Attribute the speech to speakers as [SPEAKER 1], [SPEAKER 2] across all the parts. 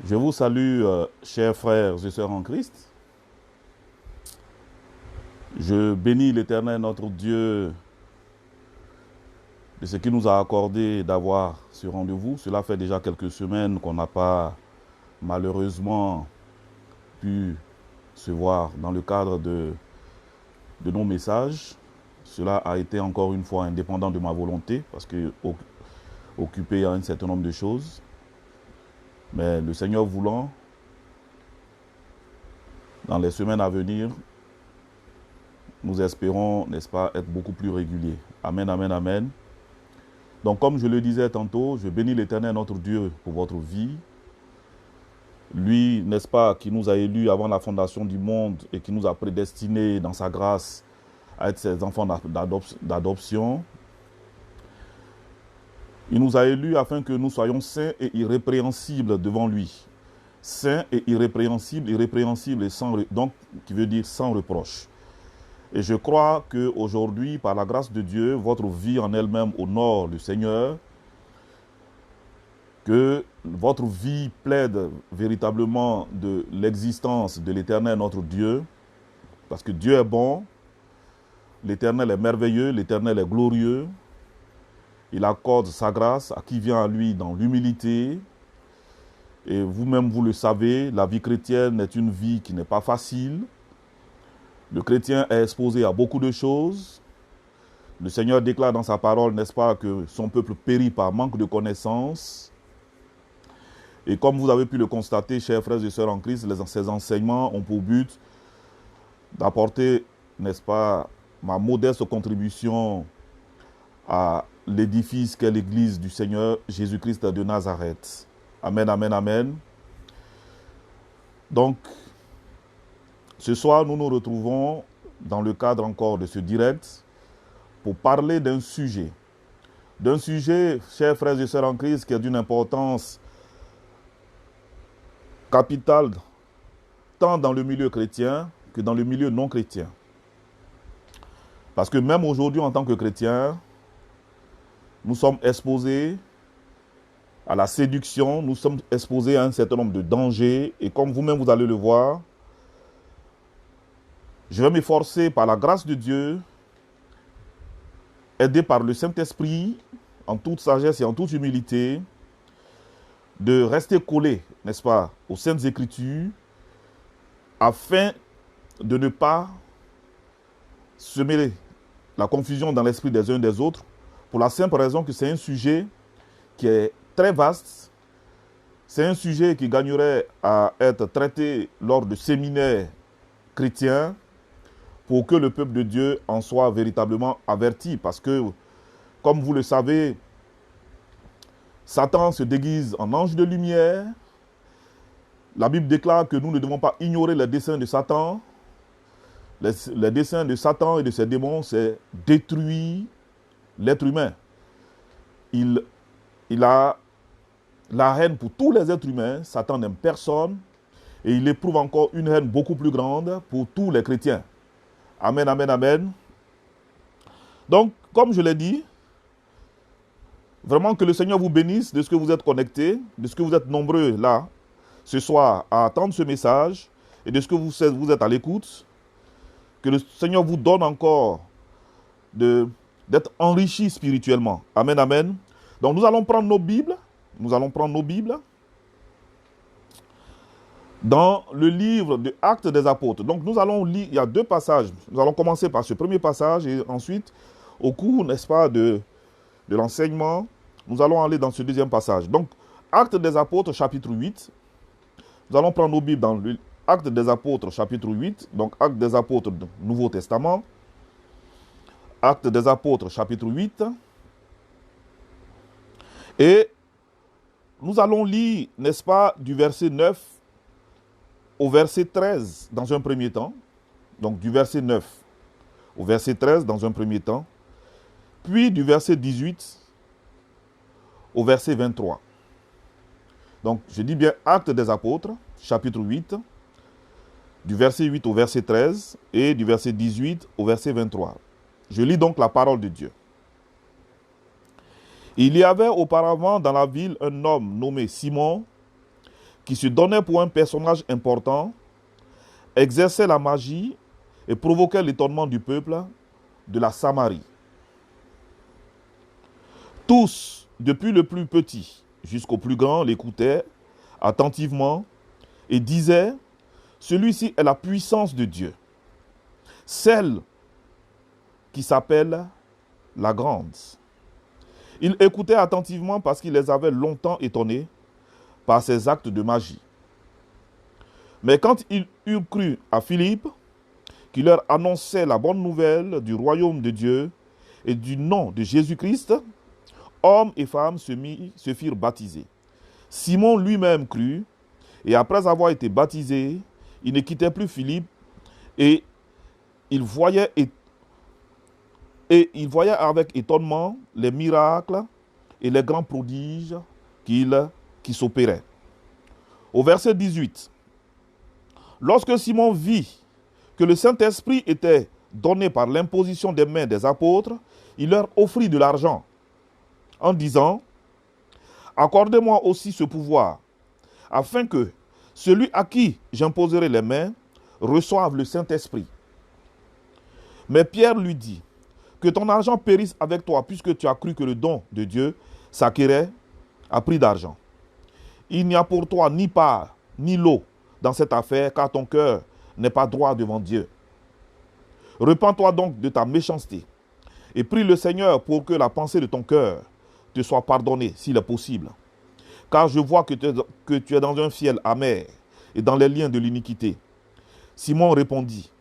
[SPEAKER 1] Je vous salue, chers frères et sœurs en Christ. Je bénis l'Éternel, notre Dieu, de ce qu'il nous a accordé d'avoir ce rendez-vous. Cela fait déjà quelques semaines qu'on n'a pas malheureusement pu se voir dans le cadre de nos messages. Cela a été encore une fois indépendant de ma volonté, parce que occupé à un certain nombre de choses. Mais le Seigneur voulant, dans les semaines à venir, nous espérons, n'est-ce pas, être beaucoup plus réguliers. Amen, amen, amen. Donc, comme je le disais tantôt, je bénis l'Éternel, notre Dieu, pour votre vie. Lui, n'est-ce pas, qui nous a élus avant la fondation du monde et qui nous a prédestinés dans sa grâce à être ses enfants d'adoption. Il nous a élus afin que nous soyons saints et irrépréhensibles devant lui. Saints et irrépréhensibles, irrépréhensibles et sans, donc qui veut dire sans reproche. Et je crois qu'aujourd'hui, par la grâce de Dieu, votre vie en elle-même honore le Seigneur, que votre vie plaide véritablement de l'existence de l'Éternel, notre Dieu, parce que Dieu est bon, l'Éternel est merveilleux, l'Éternel est glorieux, il accorde sa grâce à qui vient à lui dans l'humilité, et vous-même vous le savez, la vie chrétienne est une vie qui n'est pas facile. Le chrétien est exposé à beaucoup de choses. Le Seigneur déclare dans sa parole, n'est-ce pas, que son peuple périt par manque de connaissances. Et comme vous avez pu le constater, chers frères et sœurs en Christ, ces enseignements ont pour but d'apporter, n'est-ce pas, ma modeste contribution à l'édifice qu'est l'Église du Seigneur Jésus-Christ de Nazareth. Amen, amen, amen. Donc, ce soir, nous nous retrouvons dans le cadre encore de ce direct pour parler d'un sujet, chers frères et sœurs en Christ, qui est d'une importance capitale, tant dans le milieu chrétien que dans le milieu non chrétien. Parce que même aujourd'hui, en tant que chrétiens, nous sommes exposés à la séduction, nous sommes exposés à un certain nombre de dangers, et comme vous-même vous allez le voir, je vais m'efforcer par la grâce de Dieu, aidé par le Saint-Esprit, en toute sagesse et en toute humilité, de rester collé, n'est-ce pas, aux Saintes Écritures, afin de ne pas semer la confusion dans l'esprit des uns et des autres, pour la simple raison que c'est un sujet qui est très vaste, c'est un sujet qui gagnerait à être traité lors de séminaires chrétiens, pour que le peuple de Dieu en soit véritablement averti. Parce que, comme vous le savez, Satan se déguise en ange de lumière. La Bible déclare que nous ne devons pas ignorer les desseins de Satan. Les desseins de Satan et de ses démons, c'est détruire l'être humain. Il a la haine pour tous les êtres humains. Satan n'aime personne. Et il éprouve encore une haine beaucoup plus grande pour tous les chrétiens. Amen, amen, amen. Donc, comme je l'ai dit, vraiment que le Seigneur vous bénisse de ce que vous êtes connectés, de ce que vous êtes nombreux là, ce soir, à attendre ce message, et de ce que vous êtes à l'écoute. Que le Seigneur vous donne encore d'être enrichi spirituellement. Amen, amen. Donc, nous allons prendre nos Bibles. Dans le livre de Actes des Apôtres. Donc nous allons lire, il y a deux passages. Nous allons commencer par ce premier passage et ensuite, au cours, n'est-ce pas, de l'enseignement, nous allons aller dans ce deuxième passage. Donc, Actes des Apôtres, chapitre 8. Nous allons prendre nos Bibles dans le Actes des Apôtres, chapitre 8. Donc, Actes des Apôtres du Nouveau Testament. Actes des Apôtres, chapitre 8. Et nous allons lire, n'est-ce pas, du verset 9 au verset 13 dans un premier temps, donc du verset 9 au verset 13 dans un premier temps, puis du verset 18 au verset 23. Donc je dis bien Actes des Apôtres, chapitre 8, du verset 8 au verset 13 et du verset 18 au verset 23. Je lis donc la parole de Dieu. Il y avait auparavant dans la ville un homme nommé Simon, qui se donnait pour un personnage important, exerçait la magie et provoquait l'étonnement du peuple de la Samarie. Tous, depuis le plus petit jusqu'au plus grand, l'écoutaient attentivement et disaient, celui-ci est la puissance de Dieu, celle qui s'appelle la grande. Ils écoutaient attentivement parce qu'il les avait longtemps étonnés par ses actes de magie. Mais quand ils eurent cru à Philippe, qui leur annonçait la bonne nouvelle du royaume de Dieu et du nom de Jésus-Christ, hommes et femmes se firent baptiser. Simon lui-même crut, et après avoir été baptisé, il ne quittait plus Philippe, et il voyait avec étonnement les miracles et les grands prodiges qui s'opéraient. Au verset 18, lorsque Simon vit que le Saint-Esprit était donné par l'imposition des mains des apôtres, il leur offrit de l'argent en disant, accordez-moi aussi ce pouvoir, afin que celui à qui j'imposerai les mains reçoive le Saint-Esprit. Mais Pierre lui dit, que ton argent périsse avec toi, puisque tu as cru que le don de Dieu s'acquérait à prix d'argent. Il n'y a pour toi ni part, ni lot dans cette affaire, car ton cœur n'est pas droit devant Dieu. Repens-toi donc de ta méchanceté, et prie le Seigneur pour que la pensée de ton cœur te soit pardonnée, s'il est possible. Car je vois que tu es dans un fiel amer, et dans les liens de l'iniquité. Simon répondit,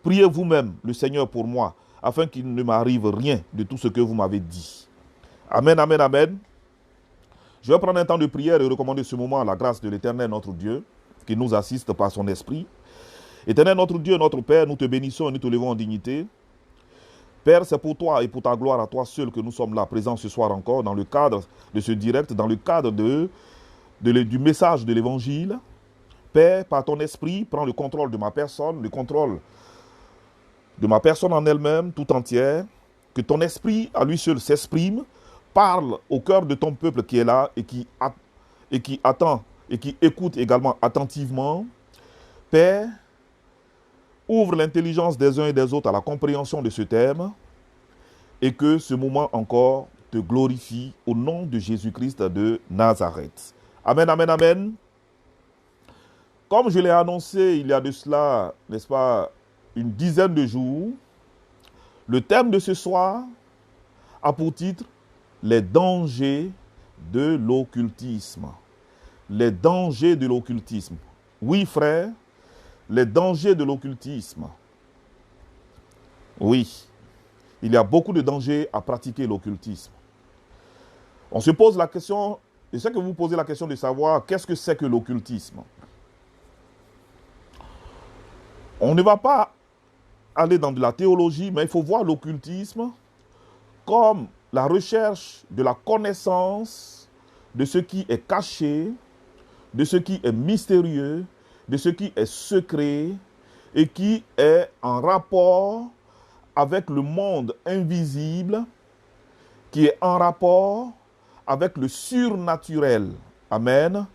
[SPEAKER 1] priez vous-même le Seigneur pour moi, afin qu'il ne m'arrive rien de tout ce que vous m'avez dit. Amen, amen, amen. Je vais prendre un temps de prière et recommander ce moment à la grâce de l'Éternel, notre Dieu, qui nous assiste par son esprit. Éternel, notre Dieu, notre Père, nous te bénissons et nous te levons en dignité. Père, c'est pour toi et pour ta gloire à toi seul que nous sommes là, présents ce soir encore, dans le cadre de ce direct, dans le cadre du message de l'Évangile. Père, par ton esprit, prends le contrôle de ma personne, le contrôle de ma personne en elle-même, tout entière, que ton esprit à lui seul s'exprime, parle au cœur de ton peuple qui est là et qui attend et qui écoute également attentivement. Père, ouvre l'intelligence des uns et des autres à la compréhension de ce thème et que ce moment encore te glorifie au nom de Jésus-Christ de Nazareth. Amen, amen, amen. Comme je l'ai annoncé il y a de cela, n'est-ce pas, une dizaine de jours, le thème de ce soir a pour titre « Les dangers de l'occultisme ». Les dangers de l'occultisme. Oui, frère, les dangers de l'occultisme. Oui, il y a beaucoup de dangers à pratiquer l'occultisme. On se pose la question, je sais que vous vous posez la question de savoir qu'est-ce que c'est que l'occultisme. On ne va pas aller dans de la théologie, mais il faut voir l'occultisme comme la recherche de la connaissance de ce qui est caché, de ce qui est mystérieux, de ce qui est secret et qui est en rapport avec le monde invisible, qui est en rapport avec le surnaturel. Amen.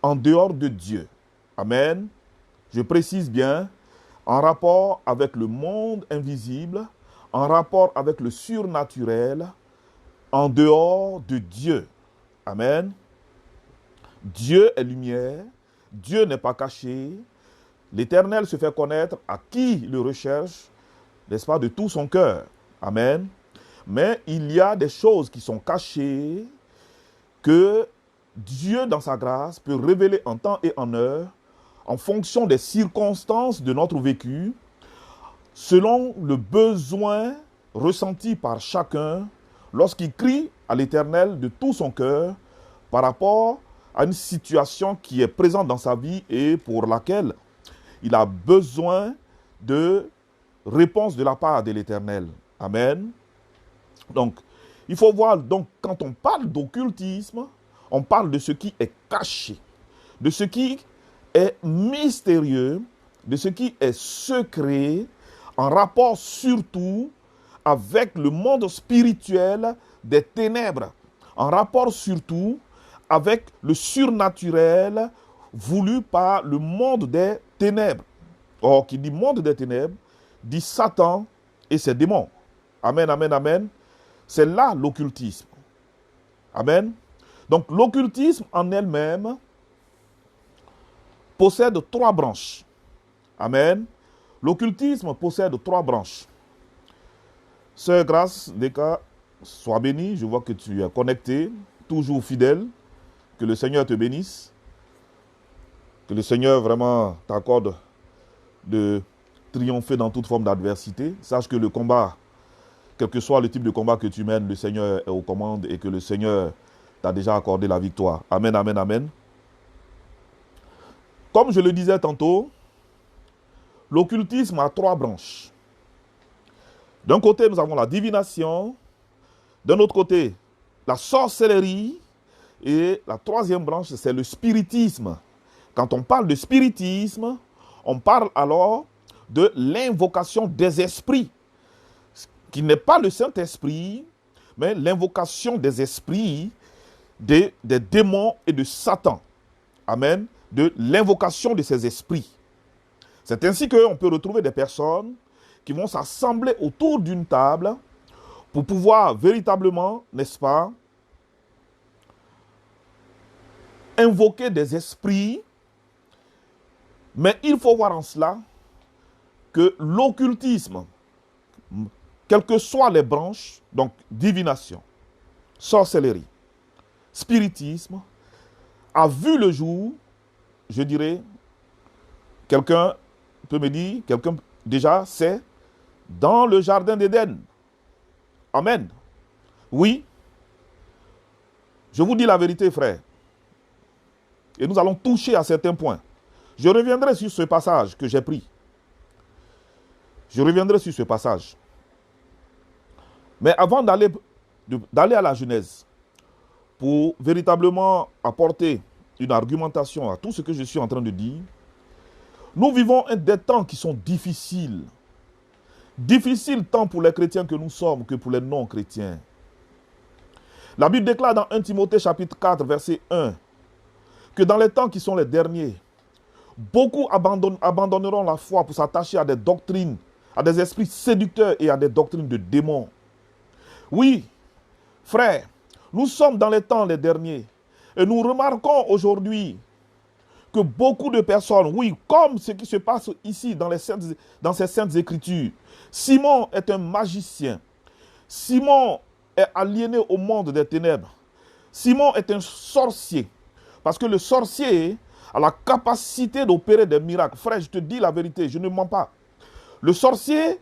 [SPEAKER 1] En dehors de Dieu. Amen. Je précise bien, en rapport avec le monde invisible, en rapport avec le surnaturel, en dehors de Dieu. Amen. Dieu est lumière, Dieu n'est pas caché, l'Éternel se fait connaître à qui le recherche, n'est-ce pas, de tout son cœur. Amen. Mais il y a des choses qui sont cachées que Dieu, dans sa grâce, peut révéler en temps et en heure, en fonction des circonstances de notre vécu, selon le besoin ressenti par chacun lorsqu'il crie à l'Éternel de tout son cœur par rapport à une situation qui est présente dans sa vie et pour laquelle il a besoin de réponse de la part de l'Éternel. Amen. Donc, il faut voir, donc, quand on parle d'occultisme, on parle de ce qui est caché, de ce qui est mystérieux, de ce qui est secret, en rapport surtout avec le monde spirituel des ténèbres, en rapport surtout avec le surnaturel voulu par le monde des ténèbres. Or, qui dit monde des ténèbres, dit Satan et ses démons. Amen, amen, amen. C'est là l'occultisme. Amen. Donc, l'occultisme en elle-même possède 3 branches. Amen. L'occultisme possède 3 branches. Sœur Grâce, Deka, sois bénie. Je vois que tu es connecté, toujours fidèle. Que le Seigneur te bénisse. Que le Seigneur vraiment t'accorde de triompher dans toute forme d'adversité. Sache que le combat, quel que soit le type de combat que tu mènes, le Seigneur est aux commandes et que le Seigneur t'a déjà accordé la victoire. Amen, amen, amen. Comme je le disais tantôt, l'occultisme a 3 branches. D'un côté, nous avons la divination. D'un autre côté, la sorcellerie. Et la 3e branche, c'est le spiritisme. Quand on parle de spiritisme, on parle alors de l'invocation des esprits, qui n'est pas le Saint-Esprit, mais l'invocation des esprits, des démons et de Satan. Amen. De l'invocation de ces esprits. C'est ainsi qu'on peut retrouver des personnes qui vont s'assembler autour d'une table pour pouvoir véritablement, n'est-ce pas, invoquer des esprits. Mais il faut voir en cela que l'occultisme, quelles que soient les branches, donc divination, sorcellerie, spiritisme, a vu le jour, je dirais, quelqu'un peut me dire, quelqu'un déjà sait, dans le jardin d'Éden. Amen. Oui, je vous dis la vérité, frère. Et nous allons toucher à certains points. Je reviendrai sur ce passage que j'ai pris. Je reviendrai sur ce passage. Mais avant d'aller à la Genèse, pour véritablement apporter une argumentation à tout ce que je suis en train de dire, nous vivons des temps qui sont difficiles. Difficiles tant pour les chrétiens que nous sommes que pour les non-chrétiens. La Bible déclare dans 1 Timothée chapitre 4, verset 1, que dans les temps qui sont les derniers, beaucoup abandonneront la foi pour s'attacher à des doctrines, à des esprits séducteurs et à des doctrines de démons. Oui, frères, nous sommes dans les temps les derniers et nous remarquons aujourd'hui que beaucoup de personnes, oui, comme ce qui se passe ici dans ces saintes écritures, Simon est un magicien. Simon est aliéné au monde des ténèbres. Simon est un sorcier. Parce que le sorcier a la capacité d'opérer des miracles. Frère, je te dis la vérité, je ne mens pas. Le sorcier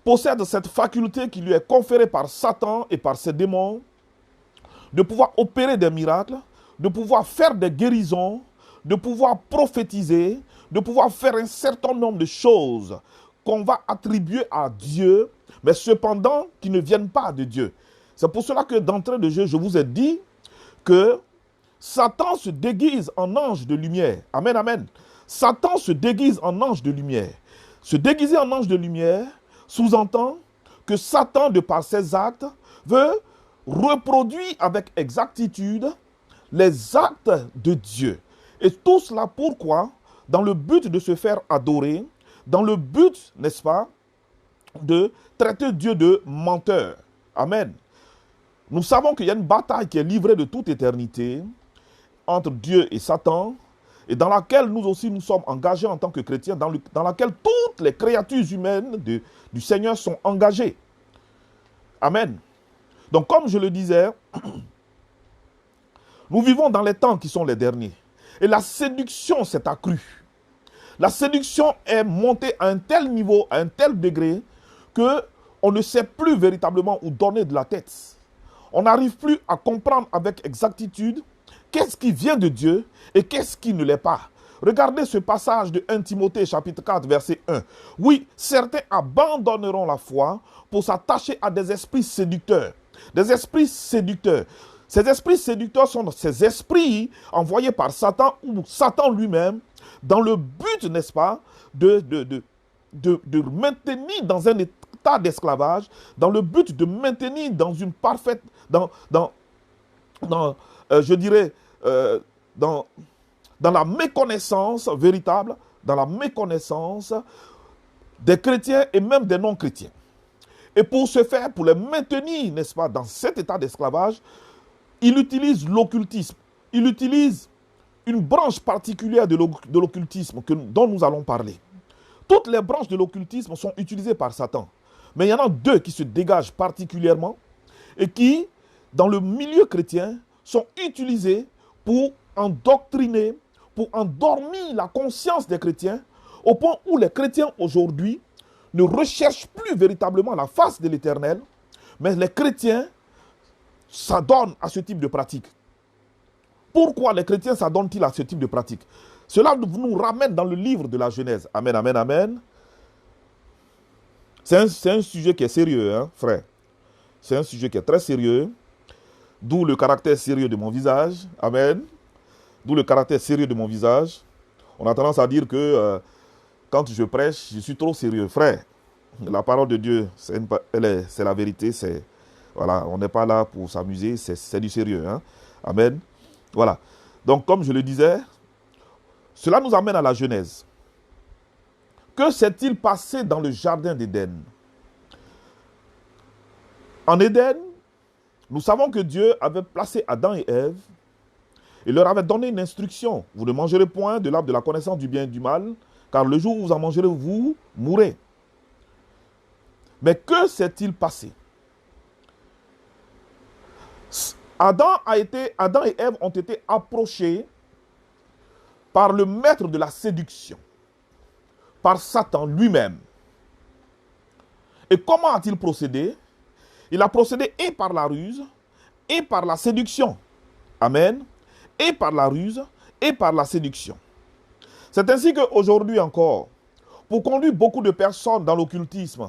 [SPEAKER 1] possède cette faculté qui lui est conférée par Satan et par ses démons de pouvoir opérer des miracles, de pouvoir faire des guérisons, de pouvoir prophétiser, de pouvoir faire un certain nombre de choses qu'on va attribuer à Dieu, mais cependant qui ne viennent pas de Dieu. C'est pour cela que d'entrée de jeu, je vous ai dit que Satan se déguise en ange de lumière. Amen, amen. Satan se déguise en ange de lumière. Se déguiser en ange de lumière sous-entend que Satan, de par ses actes, veut reproduire avec exactitude les actes de Dieu. Et tout cela pourquoi? Dans le but de se faire adorer, dans le but, n'est-ce pas, de traiter Dieu de menteur. Amen. Nous savons qu'il y a une bataille qui est livrée de toute éternité entre Dieu et Satan, et dans laquelle nous aussi nous sommes engagés en tant que chrétiens, dans laquelle toutes les créatures humaines du Seigneur sont engagées. Amen. Donc comme je le disais, nous vivons dans les temps qui sont les derniers. Et la séduction s'est accrue. La séduction est montée à un tel niveau, à un tel degré, qu'on ne sait plus véritablement où donner de la tête. On n'arrive plus à comprendre avec exactitude qu'est-ce qui vient de Dieu et qu'est-ce qui ne l'est pas. Regardez ce passage de 1 Timothée chapitre 4 verset 1. Oui, certains abandonneront la foi pour s'attacher à des esprits séducteurs. Des esprits séducteurs. Ces esprits séducteurs sont ces esprits envoyés par Satan ou Satan lui-même dans le but, n'est-ce pas, de maintenir dans un état d'esclavage, dans le but de maintenir dans une parfaite, dans dans la méconnaissance véritable, dans la méconnaissance des chrétiens et même des non-chrétiens. Et pour ce faire, pour les maintenir, n'est-ce pas, dans cet état d'esclavage, il utilise l'occultisme. Il utilise une branche particulière de l'occultisme dont nous allons parler. Toutes les branches de l'occultisme sont utilisées par Satan. Mais il y en a deux qui se dégagent particulièrement et qui, dans le milieu chrétien, sont utilisées pour endoctriner, pour endormir la conscience des chrétiens, au point où les chrétiens aujourd'hui ne recherchent plus véritablement la face de l'Éternel, mais les chrétiens s'adonnent à ce type de pratique. Pourquoi les chrétiens s'adonnent-ils à ce type de pratique? Cela nous ramène dans le livre de la Genèse. Amen, amen, amen. C'est un sujet qui est sérieux, hein, frère. C'est un sujet qui est très sérieux. D'où le caractère sérieux de mon visage. Amen. D'où le caractère sérieux de mon visage. On a tendance à dire que quand je prêche, je suis trop sérieux. Frère, la parole de Dieu, c'est la vérité. Voilà, on n'est pas là pour s'amuser, c'est du sérieux. Hein. Amen. Voilà. Donc, comme je le disais, cela nous amène à la Genèse. Que s'est-il passé dans le jardin d'Éden? En Éden, nous savons que Dieu avait placé Adam et Ève et leur avait donné une instruction. Vous ne mangerez point de l'arbre de la connaissance du bien et du mal, car le jour où vous en mangerez, vous mourrez. Mais que s'est-il passé? Adam et Ève ont été approchés par le maître de la séduction, par Satan lui-même. Et comment a-t-il procédé? Il a procédé et par la ruse, et par la séduction. Amen. Et par la ruse, et par la séduction. C'est ainsi qu'aujourd'hui encore, pour conduire beaucoup de personnes dans l'occultisme,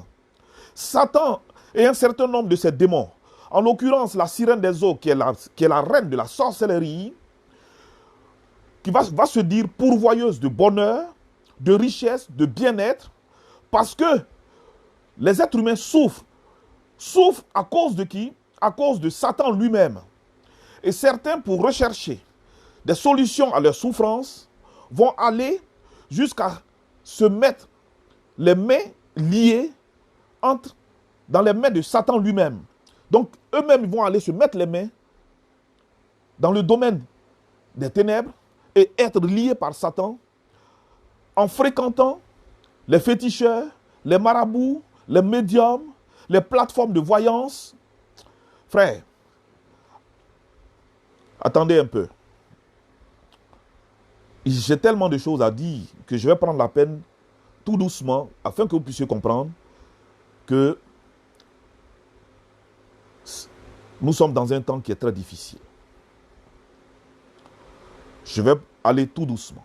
[SPEAKER 1] Satan et un certain nombre de ses démons, en l'occurrence la sirène des eaux, qui est la reine de la sorcellerie, qui va se dire pourvoyeuse de bonheur, de richesse, de bien-être, parce que les êtres humains souffrent. Souffrent à cause de qui? À cause de Satan lui-même. Et certains, pour rechercher des solutions à leur souffrance, vont aller jusqu'à se mettre les mains liées dans les mains de Satan lui-même. Donc, eux-mêmes vont aller se mettre les mains dans le domaine des ténèbres et être liés par Satan en fréquentant les féticheurs, les marabouts, les médiums, les plateformes de voyance. Frère, attendez un peu. J'ai tellement de choses à dire que je vais prendre la peine tout doucement afin que vous puissiez comprendre que nous sommes dans un temps qui est très difficile. Je vais aller tout doucement.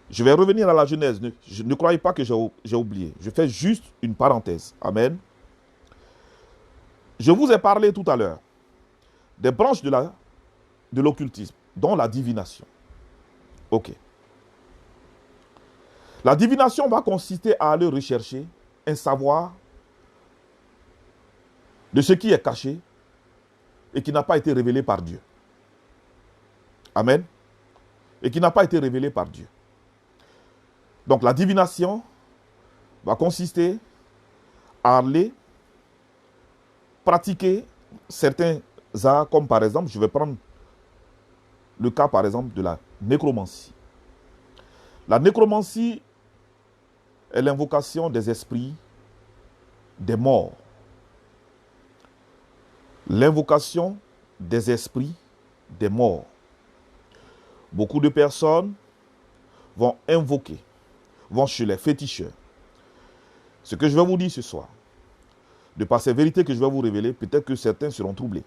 [SPEAKER 1] Je vais revenir à la Genèse. Ne croyez pas que j'ai oublié. Je fais juste une parenthèse. Amen. Je vous ai parlé tout à l'heure des branches de l'occultisme, dont la divination. Ok. La divination va consister à aller rechercher un savoir de ce qui est caché et qui n'a pas été révélé par Dieu. Amen. Et qui n'a pas été révélé par Dieu. Donc la divination va consister à aller pratiquer certains arts, comme par exemple, je vais prendre le cas par exemple de la nécromancie. La nécromancie est l'invocation des esprits des morts. L'invocation des esprits des morts. Beaucoup de personnes vont invoquer, vont chez les féticheurs. Ce que je vais vous dire ce soir, de par ces vérités que je vais vous révéler, peut-être que certains seront troublés.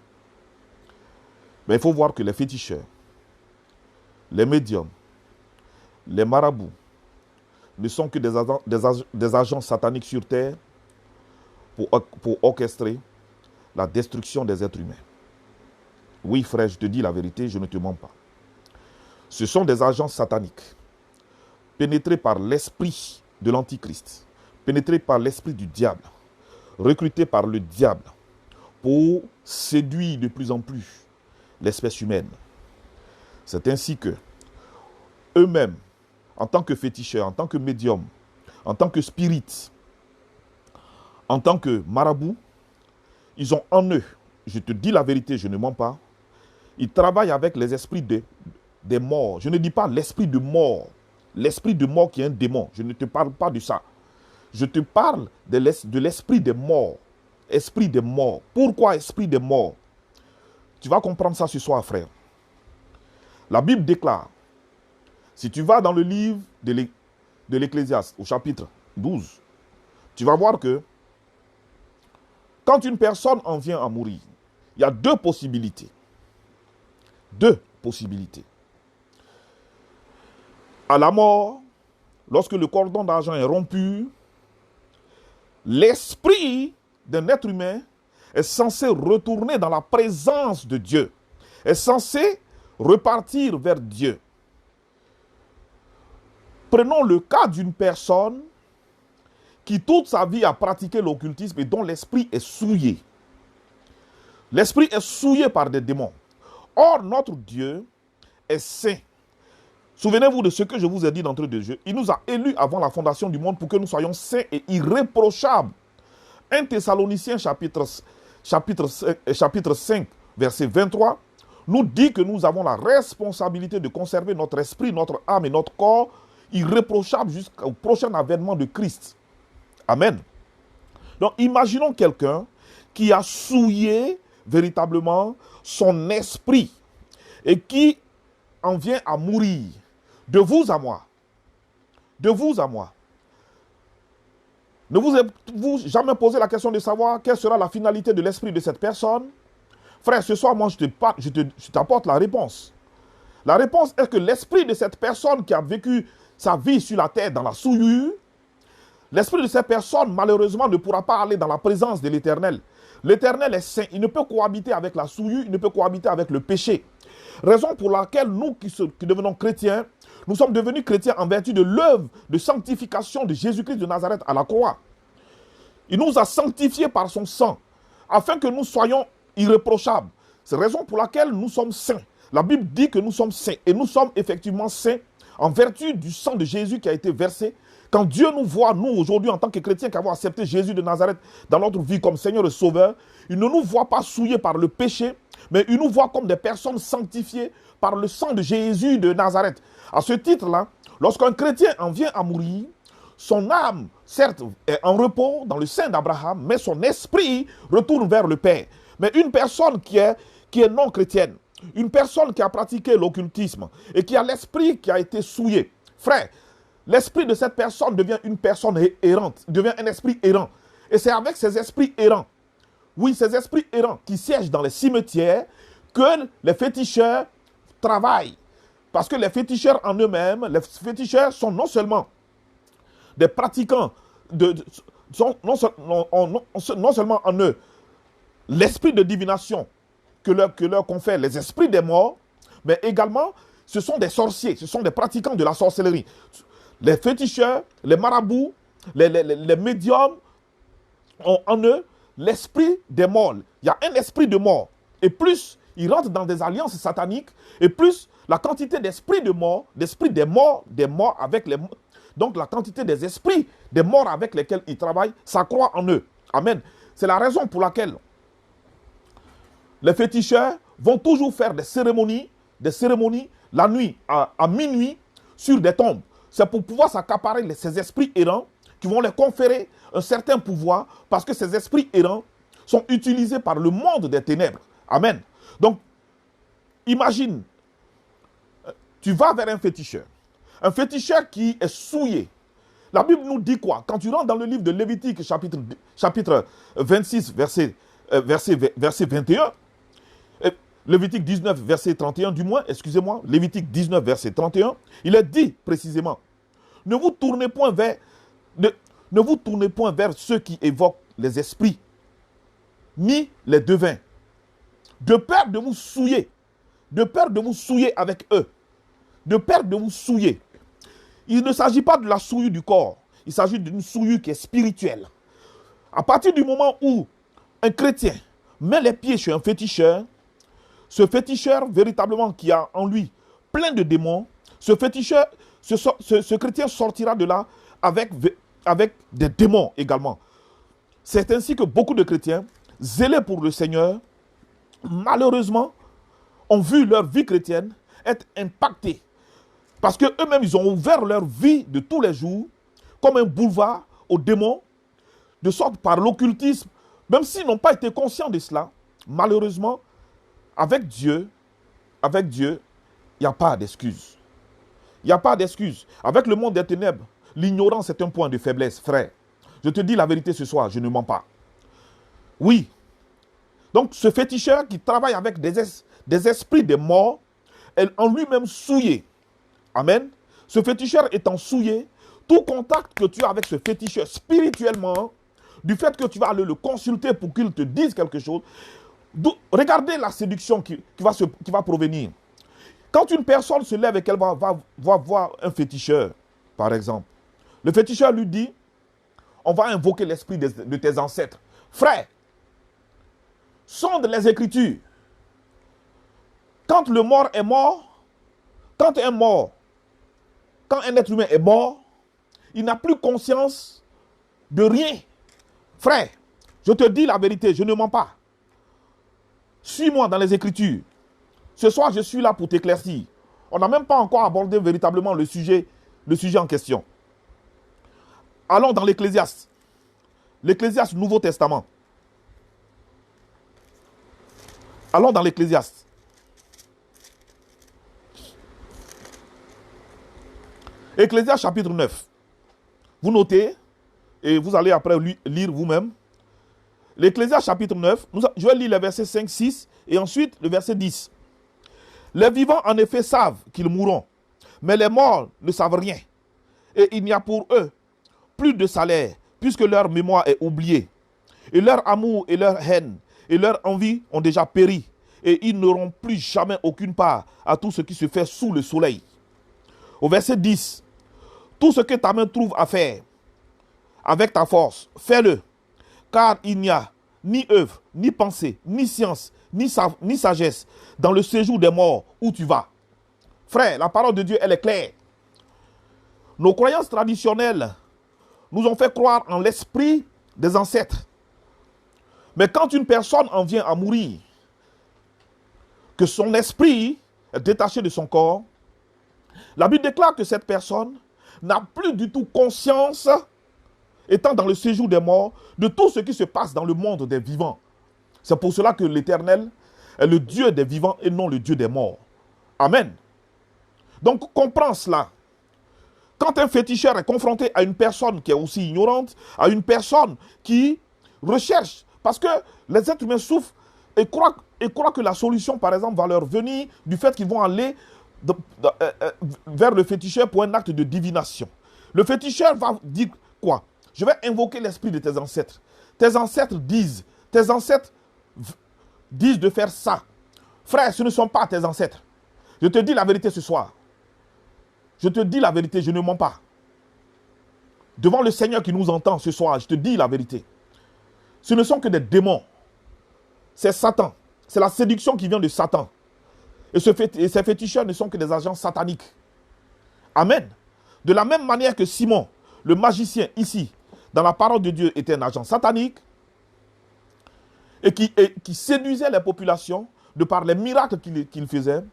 [SPEAKER 1] Mais il faut voir que les féticheurs, les médiums, les marabouts ne sont que des agents sataniques sur terre pour orchestrer la destruction des êtres humains. Oui, frère, je te dis la vérité, je ne te mens pas. Ce sont des agents sataniques, pénétrés par l'esprit de l'Antichrist, pénétrés par l'esprit du diable, recrutés par le diable pour séduire de plus en plus l'espèce humaine. C'est ainsi que eux-mêmes, en tant que féticheurs, en tant que médiums, en tant que spirites, en tant que marabouts, ils ont en eux, je te dis la vérité, je ne mens pas, ils travaillent avec les esprits des morts. Je ne dis pas l'esprit de mort qui est un démon. Je ne te parle pas de ça. Je te parle de l'esprit des morts. Esprit des morts. Pourquoi esprit des morts? Tu vas comprendre ça ce soir, frère. La Bible déclare, si tu vas dans le livre de l'Ecclésiaste, au chapitre 12, tu vas voir que quand une personne en vient à mourir, il y a deux possibilités. Deux possibilités. À la mort, lorsque le cordon d'argent est rompu, l'esprit d'un être humain est censé retourner dans la présence de Dieu, est censé repartir vers Dieu. Prenons le cas d'une personne qui toute sa vie a pratiqué l'occultisme et dont l'esprit est souillé. L'esprit est souillé par des démons. Or, notre Dieu est saint. Souvenez-vous de ce que je vous ai dit d'entrée de jeu. Il nous a élus avant la fondation du monde pour que nous soyons saints et irréprochables. 1 Thessaloniciens chapitre 5, verset 23, nous dit que nous avons la responsabilité de conserver notre esprit, notre âme et notre corps irréprochables jusqu'au prochain avènement de Christ. Amen. Donc, imaginons quelqu'un qui a souillé véritablement son esprit et qui en vient à mourir. De vous à moi. De vous à moi. Ne vous êtes-vous jamais posé la question de savoir quelle sera la finalité de l'esprit de cette personne? Frère, ce soir, moi, je t'apporte la réponse. La réponse est que l'esprit de cette personne qui a vécu sa vie sur la terre dans la souillure, l'esprit de cette personne, malheureusement, ne pourra pas aller dans la présence de l'Éternel. L'Éternel est saint. Il ne peut cohabiter avec la souillure, il ne peut cohabiter avec le péché. Raison pour laquelle nous qui devenons chrétiens, nous sommes devenus chrétiens en vertu de l'œuvre de sanctification de Jésus-Christ de Nazareth à la croix. Il nous a sanctifiés par son sang, afin que nous soyons irréprochables. C'est la raison pour laquelle nous sommes saints. La Bible dit que nous sommes saints, et nous sommes effectivement saints en vertu du sang de Jésus qui a été versé. Quand Dieu nous voit, nous aujourd'hui, en tant que chrétiens qui avons accepté Jésus de Nazareth dans notre vie comme Seigneur et Sauveur, il ne nous voit pas souillés par le péché, mais il nous voit comme des personnes sanctifiées par le sang de Jésus de Nazareth. À ce titre-là, lorsqu'un chrétien en vient à mourir, son âme, certes, est en repos dans le sein d'Abraham, mais son esprit retourne vers le Père. Mais une personne qui est non chrétienne, une personne qui a pratiqué l'occultisme et qui a l'esprit qui a été souillé, frère, l'esprit de cette personne devient une personne errante, devient un esprit errant. Et c'est avec ces esprits errants, oui, ces esprits errants qui siègent dans les cimetières, que les féticheurs travaillent. Parce que les féticheurs en eux-mêmes, les féticheurs sont non seulement des pratiquants, non seulement en eux, l'esprit de divination que leur confèrent les esprits des morts, mais également, ce sont des sorciers, ce sont des pratiquants de la sorcellerie. Les féticheurs, les marabouts, les médiums ont en eux l'esprit des morts. Il y a un esprit de mort. Et plus ils rentrent dans des alliances sataniques, et plus la quantité d'esprits de mort, d'esprits des morts avec les... Donc la quantité des esprits des morts avec lesquels ils travaillent s'accroît en eux. Amen. C'est la raison pour laquelle les féticheurs vont toujours faire des cérémonies la nuit, à minuit, sur des tombes. C'est pour pouvoir s'accaparer ces esprits errants qui vont leur conférer un certain pouvoir parce que ces esprits errants sont utilisés par le monde des ténèbres. Amen. Donc, imagine, tu vas vers un féticheur qui est souillé. La Bible nous dit quoi? Quand tu rentres dans le livre de Lévitique, chapitre 26, verset 21, Lévitique 19, verset 31 du moins, excusez-moi, Lévitique 19, verset 31, il est dit précisément, ne vous tournez point vers ceux qui évoquent les esprits, ni les devins, de peur de vous souiller avec eux, de peur de vous souiller. Il ne s'agit pas de la souillure du corps, il s'agit d'une souillure qui est spirituelle. À partir du moment où un chrétien met les pieds chez un féticheur, ce féticheur véritablement qui a en lui plein de démons, Ce féticheur, ce chrétien sortira de là avec des démons également. C'est ainsi que beaucoup de chrétiens, zélés pour le Seigneur, malheureusement, ont vu leur vie chrétienne être impactée. Parce qu'eux-mêmes, ils ont ouvert leur vie de tous les jours comme un boulevard aux démons, de sorte par l'occultisme, même s'ils n'ont pas été conscients de cela, malheureusement, avec Dieu, il n'y a pas d'excuse. Il n'y a pas d'excuse. Avec le monde des ténèbres, l'ignorance est un point de faiblesse, frère. Je te dis la vérité ce soir, je ne mens pas. Oui. Donc, ce féticheur qui travaille avec des esprits des morts est en lui-même souillé. Amen. Ce féticheur étant souillé, tout contact que tu as avec ce féticheur spirituellement, du fait que tu vas aller le consulter pour qu'il te dise quelque chose, regardez la séduction qui va provenir. Quand une personne se lève et qu'elle va voir un féticheur, par exemple, le féticheur lui dit, on va invoquer l'esprit de tes ancêtres. Frère, sonde les Écritures. Quand le mort est mort, quand un être humain est mort, il n'a plus conscience de rien. Frère, je te dis la vérité, je ne mens pas. Suis-moi dans les Écritures. Ce soir, je suis là pour t'éclaircir. On n'a même pas encore abordé véritablement le sujet en question. Allons dans l'Ecclésiaste. L'Ecclésiaste, Nouveau Testament. Allons dans l'Ecclésiaste. Ecclésiaste chapitre 9. Vous notez, et vous allez après lire vous-même. L'Ecclésiaste chapitre 9, je vais lire les versets 5, 6 et ensuite le verset 10. Les vivants en effet savent qu'ils mourront, mais les morts ne savent rien. Et il n'y a pour eux plus de salaire, puisque leur mémoire est oubliée. Et leur amour et leur haine et leur envie ont déjà péri. Et ils n'auront plus jamais aucune part à tout ce qui se fait sous le soleil. Au verset 10, tout ce que ta main trouve à faire, avec ta force, fais-le. Car il n'y a ni œuvre, ni pensée, ni science, ni sagesse dans le séjour des morts où tu vas. Frère, la parole de Dieu, elle est claire. Nos croyances traditionnelles nous ont fait croire en l'esprit des ancêtres. Mais quand une personne en vient à mourir, que son esprit est détaché de son corps, la Bible déclare que cette personne n'a plus du tout conscience, étant dans le séjour des morts, de tout ce qui se passe dans le monde des vivants. C'est pour cela que l'Éternel est le Dieu des vivants et non le Dieu des morts. Amen. Donc, comprends cela. Quand un féticheur est confronté à une personne qui est aussi ignorante, à une personne qui recherche, parce que les êtres humains souffrent et croient que la solution, par exemple, va leur venir du fait qu'ils vont aller vers le féticheur pour un acte de divination. Le féticheur va dire quoi? Je vais invoquer l'esprit de tes ancêtres. Tes ancêtres disent de faire ça. Frère, ce ne sont pas tes ancêtres. Je te dis la vérité ce soir. Je te dis la vérité, je ne mens pas. Devant le Seigneur qui nous entend ce soir, je te dis la vérité. Ce ne sont que des démons. C'est Satan. C'est la séduction qui vient de Satan. Et ces féticheurs ne sont que des agents sataniques. Amen. De la même manière que Simon, le magicien ici, dans la parole de Dieu, était un agent satanique et qui séduisait les populations de par les miracles qu'il faisait.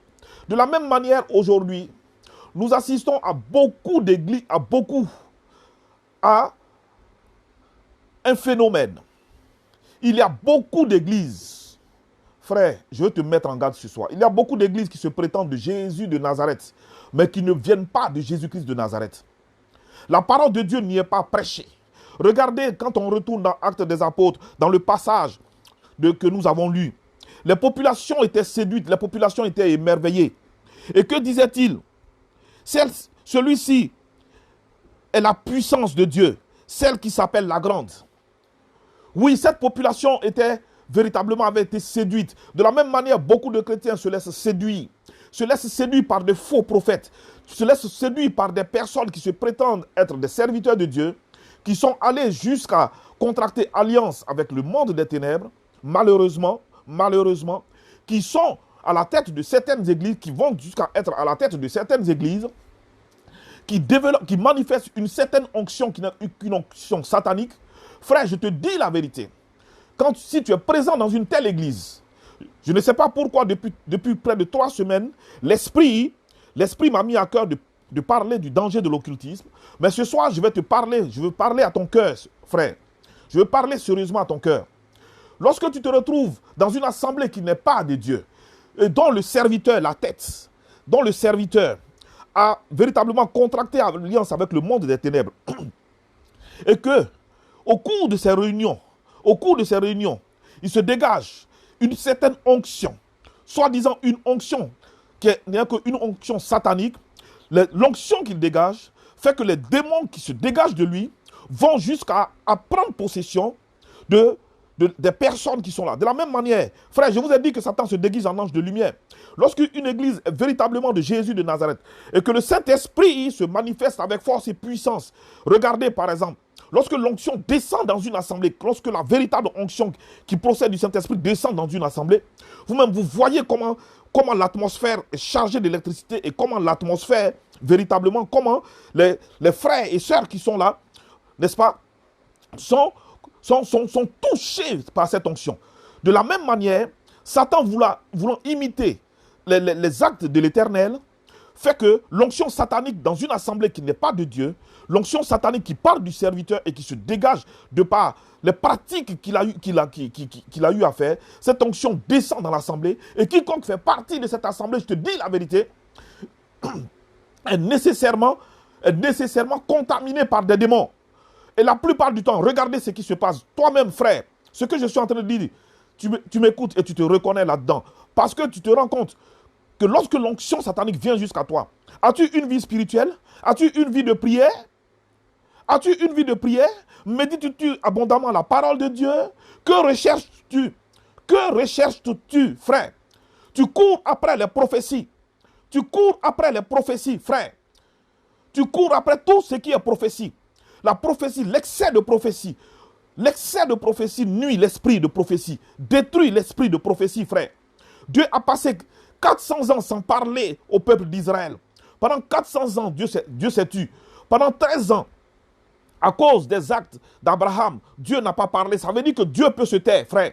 [SPEAKER 1] De la même manière, aujourd'hui, nous assistons à beaucoup d'églises, à un phénomène. Il y a beaucoup d'églises. Frère, je veux te mettre en garde ce soir. Il y a beaucoup d'églises qui se prétendent de Jésus de Nazareth, mais qui ne viennent pas de Jésus-Christ de Nazareth. La parole de Dieu n'y est pas prêchée. Regardez, quand on retourne dans Actes des Apôtres, dans le passage que nous avons lu, les populations étaient séduites, les populations étaient émerveillées. Et que disait-il? Celui-ci est la puissance de Dieu, celle qui s'appelle la grande. Oui, cette population avait été séduite. De la même manière, beaucoup de chrétiens se laissent séduire par de faux prophètes, se laissent séduire par des personnes qui se prétendent être des serviteurs de Dieu, qui sont allés jusqu'à contracter alliance avec le monde des ténèbres, malheureusement, qui sont à la tête de certaines églises, qui vont jusqu'à être à la tête de certaines églises, qui manifestent une certaine onction qui n'est qu'une onction satanique, frère, je te dis la vérité. Si tu es présent dans une telle église, je ne sais pas pourquoi, depuis près de 3 semaines, l'esprit m'a mis à cœur de parler du danger de l'occultisme. Mais ce soir, je veux parler à ton cœur, frère. Je veux parler sérieusement à ton cœur. Lorsque tu te retrouves dans une assemblée qui n'est pas de Dieu, et dont le serviteur, la tête, dont le serviteur a véritablement contracté alliance avec le monde des ténèbres, et que, au cours de ces réunions, il se dégage une certaine onction, soi-disant une onction qui n'est qu'une onction satanique. L'onction qu'il dégage fait que les démons qui se dégagent de lui vont jusqu'à prendre possession des personnes qui sont là. De la même manière, frère, je vous ai dit que Satan se déguise en ange de lumière. Lorsque une église est véritablement de Jésus de Nazareth et que le Saint-Esprit se manifeste avec force et puissance, regardez par exemple, lorsque l'onction descend dans une assemblée, lorsque la véritable onction qui procède du Saint-Esprit descend dans une assemblée, vous-même vous voyez comment l'atmosphère est chargée d'électricité et comment l'atmosphère, véritablement, comment les frères et sœurs qui sont là, n'est-ce pas, sont touchés par cette onction. De la même manière, Satan voulant imiter les actes de l'Éternel, fait que l'onction satanique dans une assemblée qui n'est pas de Dieu, l'onction satanique qui part du serviteur et qui se dégage de par les pratiques qu'il a eu à faire, cette onction descend dans l'assemblée et quiconque fait partie de cette assemblée, je te dis la vérité, est nécessairement contaminé par des démons. Et la plupart du temps, regardez ce qui se passe. Toi-même, frère, ce que je suis en train de dire, tu m'écoutes et tu te reconnais là-dedans. Parce que tu te rends compte que lorsque l'onction satanique vient jusqu'à toi, as-tu une vie spirituelle? As-tu une vie de prière? As-tu une vie de prière? Médites-tu abondamment la parole de Dieu? Que recherches-tu? Que recherches-tu, frère? Tu cours après les prophéties. Tu cours après les prophéties, frère. Tu cours après tout ce qui est prophétie. La prophétie, l'excès de prophétie. L'excès de prophétie nuit l'esprit de prophétie. Détruit l'esprit de prophétie, frère. Dieu a passé 400 ans sans parler au peuple d'Israël. Pendant 400 ans, Dieu s'est tu. Pendant 13 ans, à cause des actes d'Abraham, Dieu n'a pas parlé. Ça veut dire que Dieu peut se taire, frère.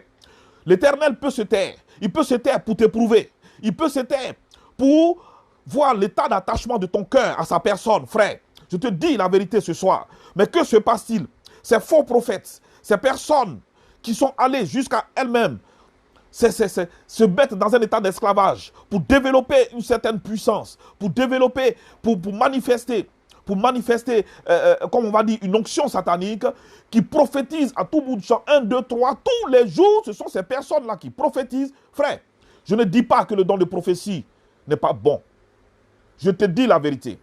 [SPEAKER 1] L'Éternel peut se taire. Il peut se taire pour t'éprouver. Il peut se taire pour voir l'état d'attachement de ton cœur à sa personne, frère. Je te dis la vérité ce soir. Mais que se passe-t-il? Ces faux prophètes, ces personnes qui sont allées jusqu'à elles-mêmes se mettre dans un état d'esclavage pour développer une certaine puissance, pour manifester, comme on va dire, une onction satanique qui prophétise à tout bout de champ, 1, 2, 3, tous les jours, ce sont ces personnes-là qui prophétisent. Frère, je ne dis pas que le don de prophétie n'est pas bon. Je te dis la vérité.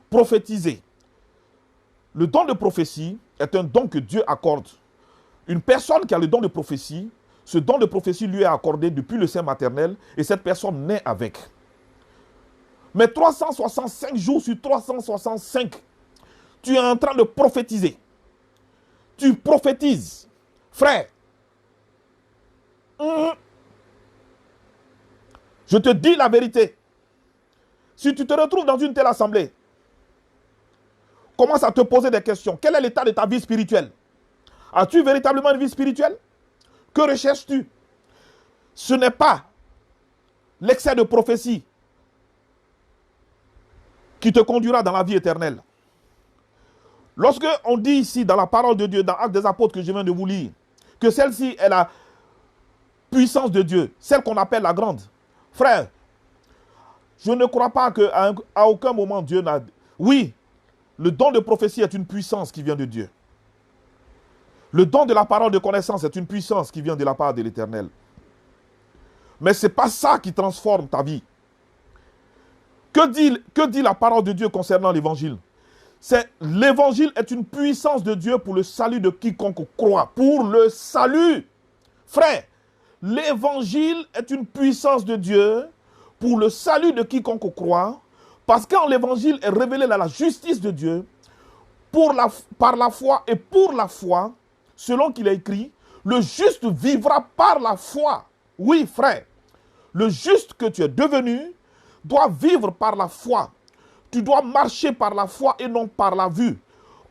[SPEAKER 1] Prophétiser. Le don de prophétie est un don que Dieu accorde. Une personne qui a le don de prophétie, ce don de prophétie lui est accordé depuis le sein maternel et cette personne naît avec. Mais 365 jours sur 365, tu es en train de prophétiser. Tu prophétises. Frère, je te dis la vérité. Si tu te retrouves dans une telle assemblée, commence à te poser des questions. Quel est l'état de ta vie spirituelle? As-tu véritablement une vie spirituelle? Que recherches-tu? Ce n'est pas l'excès de prophétie qui te conduira dans la vie éternelle. Lorsque on dit ici dans la parole de Dieu, dans Actes des Apôtres que je viens de vous lire, que celle-ci est la puissance de Dieu, celle qu'on appelle la grande. Frère, je ne crois pas qu'à aucun moment Dieu n'a... Oui, le don de prophétie est une puissance qui vient de Dieu. Le don de la parole de connaissance est une puissance qui vient de la part de l'Éternel. Mais ce n'est pas ça qui transforme ta vie. Que dit la parole de Dieu concernant l'évangile? L'évangile est une puissance de Dieu pour le salut de quiconque croit. Pour le salut. Frère, l'évangile est une puissance de Dieu pour le salut de quiconque croit. Parce qu'en l'évangile est révélée la justice de Dieu par la foi et pour la foi, selon qu'il est écrit, le juste vivra par la foi. Oui, frère. le juste que tu es devenu doit vivre par la foi. Tu dois marcher par la foi et non par la vue.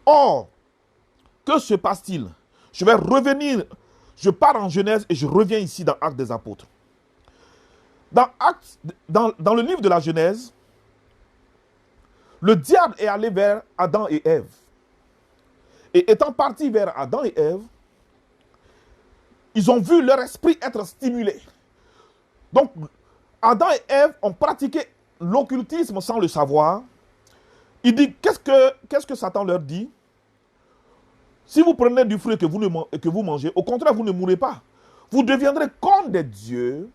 [SPEAKER 1] Or, que se passe-t-il? Je vais revenir, je pars en Genèse et je reviens ici dans Actes des Apôtres. Dans le livre de la Genèse, le diable est allé vers Adam et Ève. Et étant parti vers Adam et Ève, ils ont vu leur esprit être stimulé. Donc, Adam et Ève ont pratiqué l'occultisme sans le savoir. Il dit, qu'est-ce que Satan leur dit? Si vous prenez du fruit que vous mangez, au contraire, vous ne mourrez pas. Vous deviendrez comme des dieux,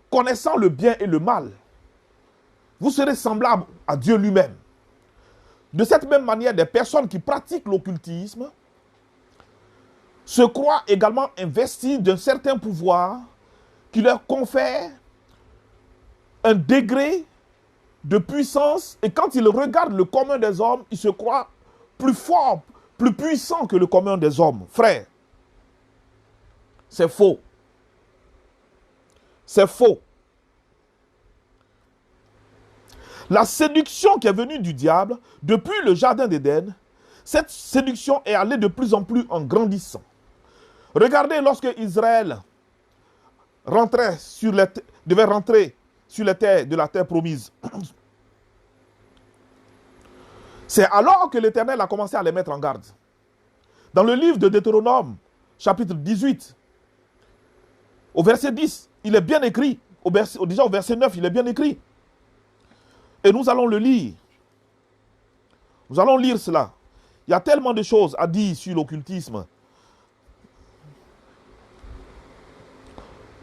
[SPEAKER 1] connaissant le bien et le mal. Vous serez semblable à Dieu lui-même. De cette même manière, des personnes qui pratiquent l'occultisme se croient également investies d'un certain pouvoir qui leur confère un degré de puissance. Et quand ils regardent le commun des hommes, ils se croient plus forts, plus puissants que le commun des hommes. Frère, c'est faux. C'est faux. La séduction qui est venue du diable depuis le jardin d'Éden, cette séduction est allée de plus en plus en grandissant. Regardez lorsque Israël devait rentrer sur les terres de la terre promise. C'est alors que l'Éternel a commencé à les mettre en garde. Dans le livre de Deutéronome, chapitre 18, au verset 10, il est bien écrit. Déjà au verset 9, il est bien écrit. Et nous allons le lire. Nous allons lire cela. Il y a tellement de choses à dire sur l'occultisme.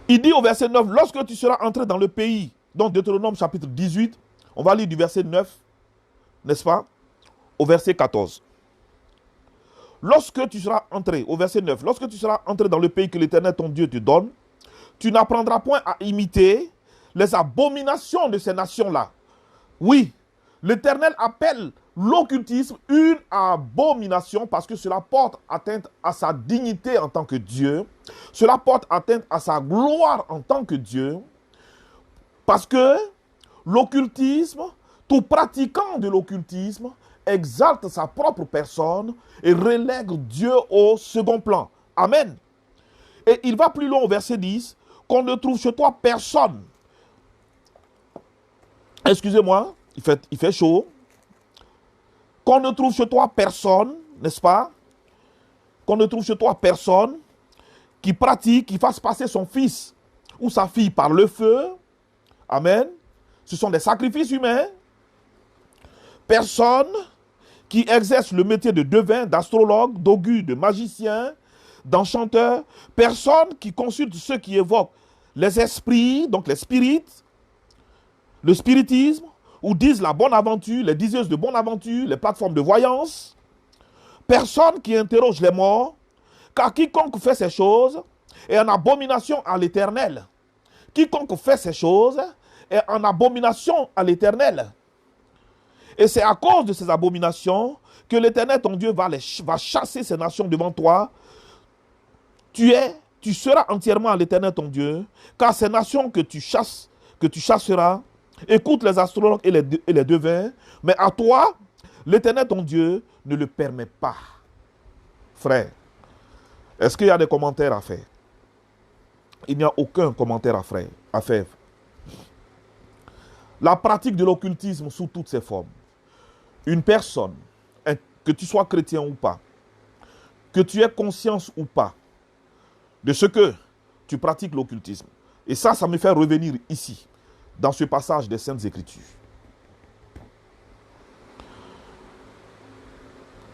[SPEAKER 1] Il dit au verset 9, lorsque tu seras entré dans le pays, donc Deutéronome chapitre 18, on va lire du verset 9, n'est-ce pas, au verset 14. Lorsque tu seras entré, au verset 9, lorsque tu seras entré dans le pays que l'Éternel ton Dieu te donne, tu n'apprendras point à imiter les abominations de ces nations-là. Oui, l'Éternel appelle l'occultisme une abomination parce que cela porte atteinte à sa dignité en tant que Dieu. Cela porte atteinte à sa gloire en tant que Dieu. Parce que l'occultisme, tout pratiquant de l'occultisme, exalte sa propre personne et relègue Dieu au second plan. Amen. Et il va plus loin au verset 10, qu'on ne trouve chez toi personne. Excusez-moi, il fait chaud. Qu'on ne trouve chez toi personne, n'est-ce pas? Qu'on ne trouve chez toi personne qui pratique, qui fasse passer son fils ou sa fille par le feu. Amen. Ce sont des sacrifices humains. Personne qui exerce le métier de devin, d'astrologue, d'augur, de magicien, d'enchanteur. Personne qui consulte ceux qui évoquent les esprits, donc les spirites, le spiritisme, ou disent la bonne aventure, les diseuses de bonne aventure, les plateformes de voyance. Personne qui interroge les morts, car quiconque fait ces choses est en abomination à l'Éternel. Quiconque fait ces choses est en abomination à l'Éternel. Et c'est à cause de ces abominations que l'Éternel, ton Dieu, va chasser ces nations devant toi. Tu seras entièrement à l'Éternel, ton Dieu, car ces nations que tu chasseras, écoute les astrologues et les devins, mais à toi, l'Éternel, ton Dieu, ne le permet pas. Frère, est-ce qu'il y a des commentaires à faire? Il n'y a aucun commentaire à faire. La pratique de l'occultisme sous toutes ses formes. Une personne, que tu sois chrétien ou pas, que tu aies conscience ou pas de ce que tu pratiques l'occultisme. Et ça me fait revenir ici, dans ce passage des Saintes Écritures.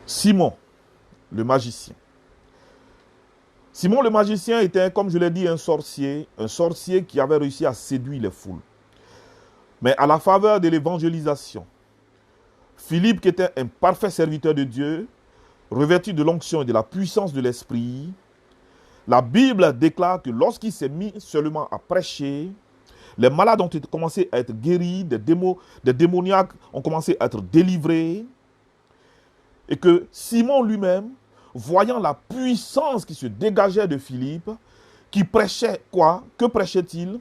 [SPEAKER 1] Simon, le magicien. Simon le magicien était, comme je l'ai dit, un sorcier qui avait réussi à séduire les foules. Mais à la faveur de l'évangélisation, Philippe, qui était un parfait serviteur de Dieu, revêtu de l'onction et de la puissance de l'Esprit, la Bible déclare que lorsqu'il s'est mis seulement à prêcher, les malades ont commencé à être guéris, des démoniaques ont commencé à être délivrés, et que Simon lui-même, voyant la puissance qui se dégageait de Philippe, qui prêchait quoi? Que prêchait-il?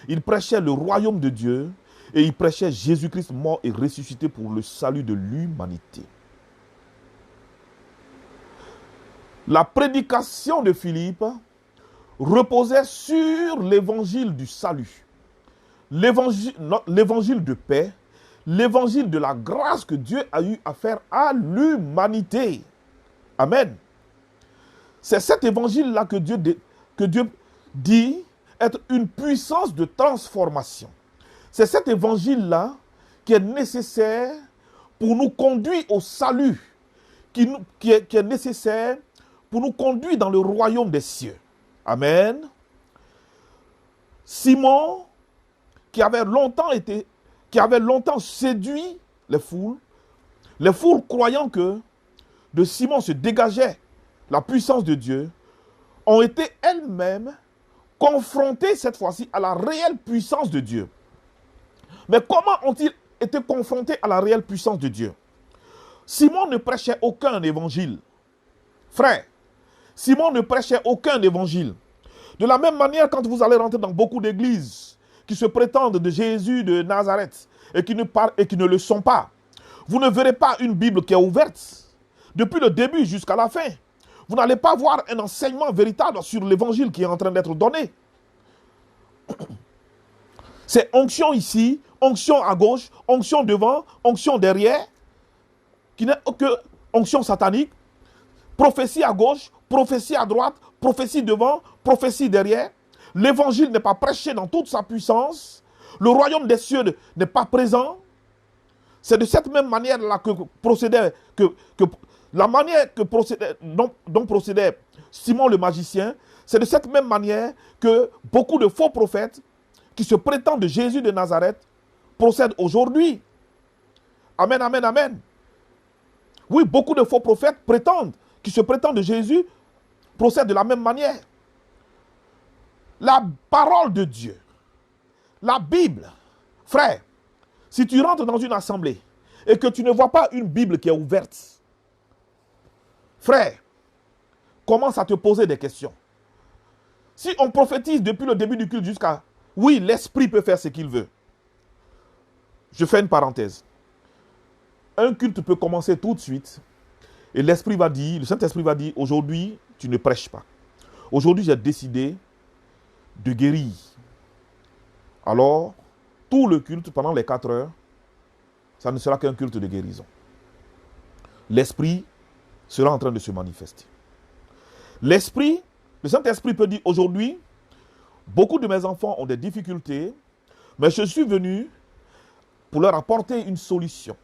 [SPEAKER 1] Il prêchait le royaume de Dieu et il prêchait Jésus-Christ mort et ressuscité pour le salut de l'humanité. La prédication de Philippe reposait sur l'évangile du salut, l'évangile de paix, l'évangile de la grâce que Dieu a eu à faire à l'humanité. Amen. C'est cet évangile-là que Dieu dit être une puissance de transformation. C'est cet évangile-là qui est nécessaire pour nous conduire au salut, qui est nécessaire pour nous conduire dans le royaume des cieux. Amen. Simon, qui avait longtemps séduit les foules croyant que de Simon se dégageait la puissance de Dieu, ont été elles-mêmes confrontées cette fois-ci à la réelle puissance de Dieu. Mais comment ont-ils été confrontés à la réelle puissance de Dieu? Simon ne prêchait aucun évangile. Frère, Simon ne prêchait aucun évangile. De la même manière, quand vous allez rentrer dans beaucoup d'églises qui se prétendent de Jésus de Nazareth et qui ne le sont pas, vous ne verrez pas une Bible qui est ouverte depuis le début jusqu'à la fin. Vous n'allez pas voir un enseignement véritable sur l'évangile qui est en train d'être donné. C'est onction ici, onction à gauche, onction devant, onction derrière, qui n'est que onction satanique, prophétie à gauche, prophétie à droite, prophétie devant, prophétie derrière. L'évangile n'est pas prêché dans toute sa puissance. Le royaume des cieux n'est pas présent. C'est de cette même manière-là dont procédait Simon le magicien. C'est de cette même manière que beaucoup de faux prophètes qui se prétendent de Jésus de Nazareth procèdent aujourd'hui. Amen, amen, amen. Oui, beaucoup de faux prophètes qui se prétendent de Jésus procèdent de la même manière. La parole de Dieu, la Bible, frère, si tu rentres dans une assemblée et que tu ne vois pas une Bible qui est ouverte, frère, commence à te poser des questions. Si on prophétise depuis le début du culte jusqu'à... Oui, l'esprit peut faire ce qu'il veut. Je fais une parenthèse. Un culte peut commencer tout de suite et le Saint-Esprit va dire, aujourd'hui, tu ne prêches pas. Aujourd'hui, j'ai décidé de guérir. Alors, tout le culte, pendant les 4 heures, ça ne sera qu'un culte de guérison. L'Esprit sera en train de se manifester. Le Saint-Esprit peut dire, aujourd'hui, beaucoup de mes enfants ont des difficultés, mais je suis venu pour leur apporter une solution.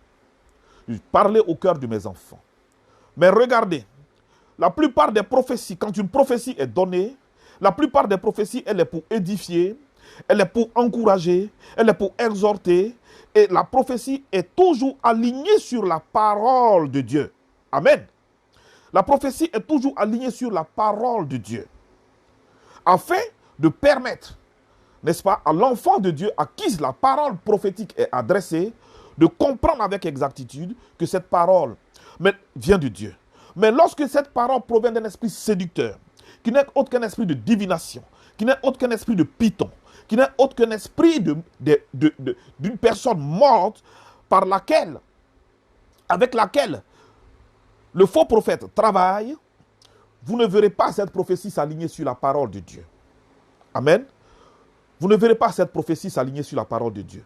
[SPEAKER 1] Parler au cœur de mes enfants. Mais regardez, la plupart des prophéties, quand une prophétie est donnée, la plupart des prophéties, elle est pour édifier, elle est pour encourager, elle est pour exhorter. Et la prophétie est toujours alignée sur la parole de Dieu. Amen. La prophétie est toujours alignée sur la parole de Dieu. Afin de permettre, n'est-ce pas, à l'enfant de Dieu à qui la parole prophétique est adressée, de comprendre avec exactitude que cette parole vient de Dieu. Mais lorsque cette parole provient d'un esprit séducteur, qui n'est autre qu'un esprit de divination, qui n'est autre qu'un esprit de python, qui n'est autre qu'un esprit d'une personne morte avec laquelle le faux prophète travaille, vous ne verrez pas cette prophétie s'aligner sur la parole de Dieu. Amen. Vous ne verrez pas cette prophétie s'aligner sur la parole de Dieu.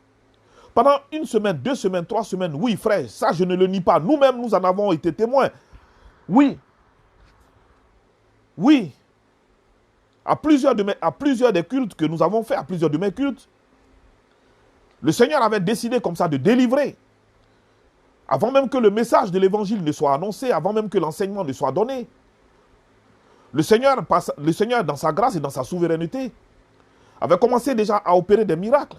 [SPEAKER 1] Pendant 1 semaine, 2 semaines, 3 semaines, oui frère, ça je ne le nie pas. Nous-mêmes, nous en avons été témoins. Oui. Oui. À plusieurs des cultes que nous avons fait, à plusieurs de mes cultes, le Seigneur avait décidé comme ça de délivrer. Avant même que le message de l'évangile ne soit annoncé, avant même que l'enseignement ne soit donné. Le Seigneur, dans sa grâce et dans sa souveraineté, avait commencé déjà à opérer des miracles.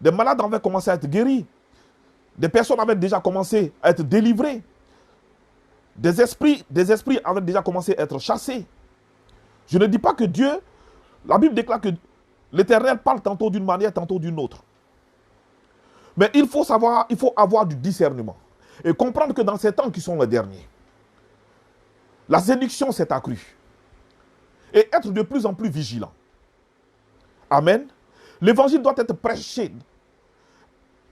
[SPEAKER 1] Des malades avaient commencé à être guéris. Des personnes avaient déjà commencé à être délivrées. Des esprits avaient déjà commencé à être chassés. Je ne dis pas que Dieu, la Bible déclare que l'Éternel parle tantôt d'une manière, tantôt d'une autre. Mais il faut avoir du discernement. Et comprendre que dans ces temps qui sont les derniers, la séduction s'est accrue. Et être de plus en plus vigilant. Amen. L'évangile doit être prêché.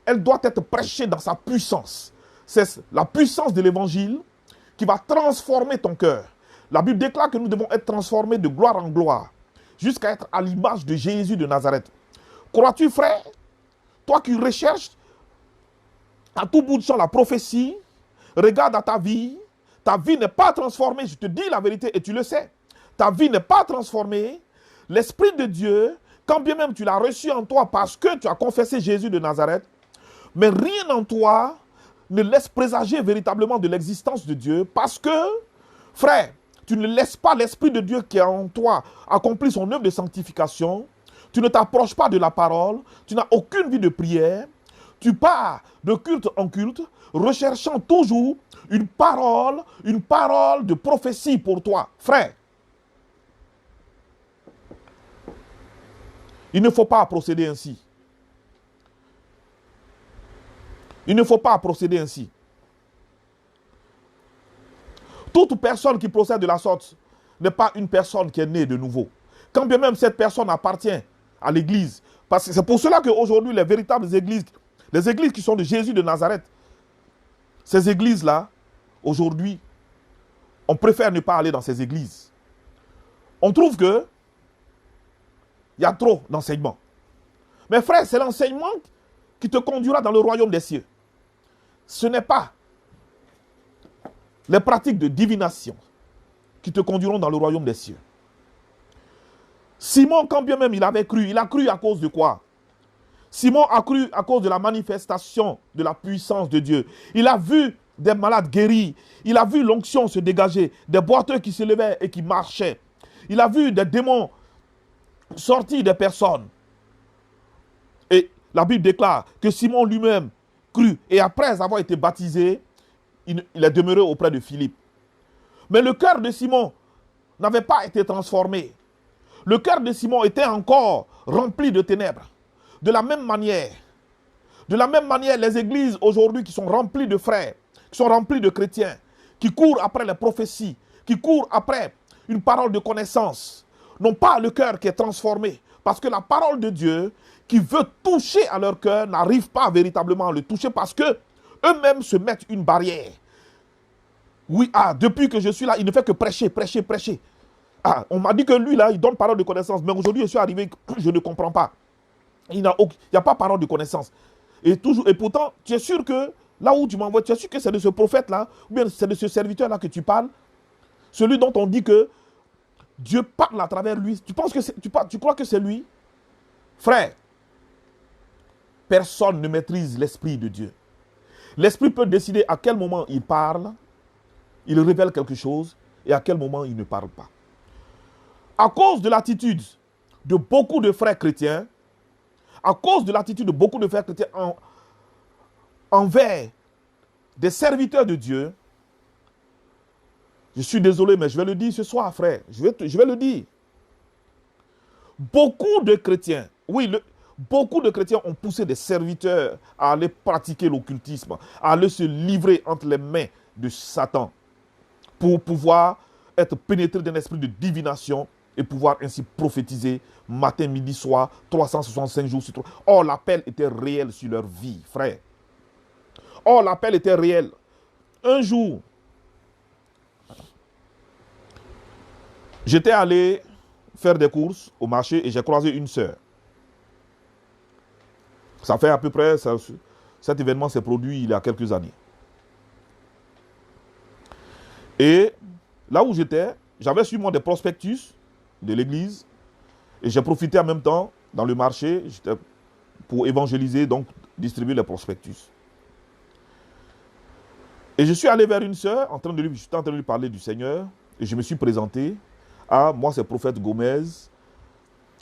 [SPEAKER 1] Elle doit être prêchée dans sa puissance. C'est la puissance de l'évangile qui va transformer ton cœur. La Bible déclare que nous devons être transformés de gloire en gloire, jusqu'à être à l'image de Jésus de Nazareth. Crois-tu, frère, toi qui recherches à tout bout de champ la prophétie, regarde à ta vie n'est pas transformée, je te dis la vérité et tu le sais. Ta vie n'est pas transformée. L'Esprit de Dieu, quand bien même tu l'as reçu en toi parce que tu as confessé Jésus de Nazareth, mais rien en toi ne laisse présager véritablement de l'existence de Dieu parce que, frère, tu ne laisses pas l'Esprit de Dieu qui est en toi accomplir son œuvre de sanctification. Tu ne t'approches pas de la parole. Tu n'as aucune vie de prière. Tu pars de culte en culte, recherchant toujours une parole de prophétie pour toi. Frère, il ne faut pas procéder ainsi. Il ne faut pas procéder ainsi. Toute personne qui procède de la sorte n'est pas une personne qui est née de nouveau. Quand bien même cette personne appartient à l'église. Parce que c'est pour cela qu'aujourd'hui, les véritables églises, les églises qui sont de Jésus de Nazareth, ces églises-là, aujourd'hui, on préfère ne pas aller dans ces églises. On trouve que il y a trop d'enseignements. Mais frère, c'est l'enseignement qui te conduira dans le royaume des cieux. Ce n'est pas les pratiques de divination qui te conduiront dans le royaume des cieux. Simon, quand bien même il avait cru, il a cru à cause de quoi? Simon a cru à cause de la manifestation de la puissance de Dieu. Il a vu des malades guéris. Il a vu l'onction se dégager, des boiteux qui se levaient et qui marchaient. Il a vu des démons sortir des personnes. Et la Bible déclare que Simon lui-même crut. Et après avoir été baptisé, il est demeuré auprès de Philippe. Mais le cœur de Simon n'avait pas été transformé. Le cœur de Simon était encore rempli de ténèbres. De la même manière, les églises aujourd'hui qui sont remplies de frères, qui sont remplies de chrétiens, qui courent après les prophéties, qui courent après une parole de connaissance, n'ont pas le cœur qui est transformé. Parce que la parole de Dieu, qui veut toucher à leur cœur, n'arrive pas véritablement à le toucher parce que eux-mêmes se mettent une barrière. Oui, depuis que je suis là, il ne fait que prêcher. On m'a dit que lui, là, il donne parole de connaissance. Mais aujourd'hui, je suis arrivé, je ne comprends pas. Il n'y a pas parole de connaissance. Et pourtant, tu es sûr que, là où tu m'envoies, tu es sûr que c'est de ce prophète-là, ou bien c'est de ce serviteur-là que tu parles, celui dont on dit que Dieu parle à travers lui. Tu crois que c'est lui? Frère, personne ne maîtrise l'Esprit de Dieu. L'Esprit peut décider à quel moment il parle, il révèle quelque chose, et à quel moment il ne parle pas. À cause de l'attitude de beaucoup de frères chrétiens, envers des serviteurs de Dieu, je suis désolé, mais je vais le dire ce soir, frère. Je vais le dire. Beaucoup de chrétiens ont poussé des serviteurs à aller pratiquer l'occultisme, à aller se livrer entre les mains de Satan pour pouvoir être pénétrés d'un esprit de divination et pouvoir ainsi prophétiser matin, midi, soir, 365 jours sur 3. Or, l'appel était réel sur leur vie, frère. Or, l'appel était réel. Un jour, j'étais allé faire des courses au marché et j'ai croisé une sœur. Ça fait à peu près, cet événement s'est produit il y a quelques années. Et là où j'étais, j'avais sur moi des prospectus de l'église et j'ai profité en même temps dans le marché pour évangéliser, donc distribuer les prospectus. Et je suis allé vers une sœur, je suis en train de lui parler du Seigneur et je me suis présenté. Moi c'est prophète Gomez,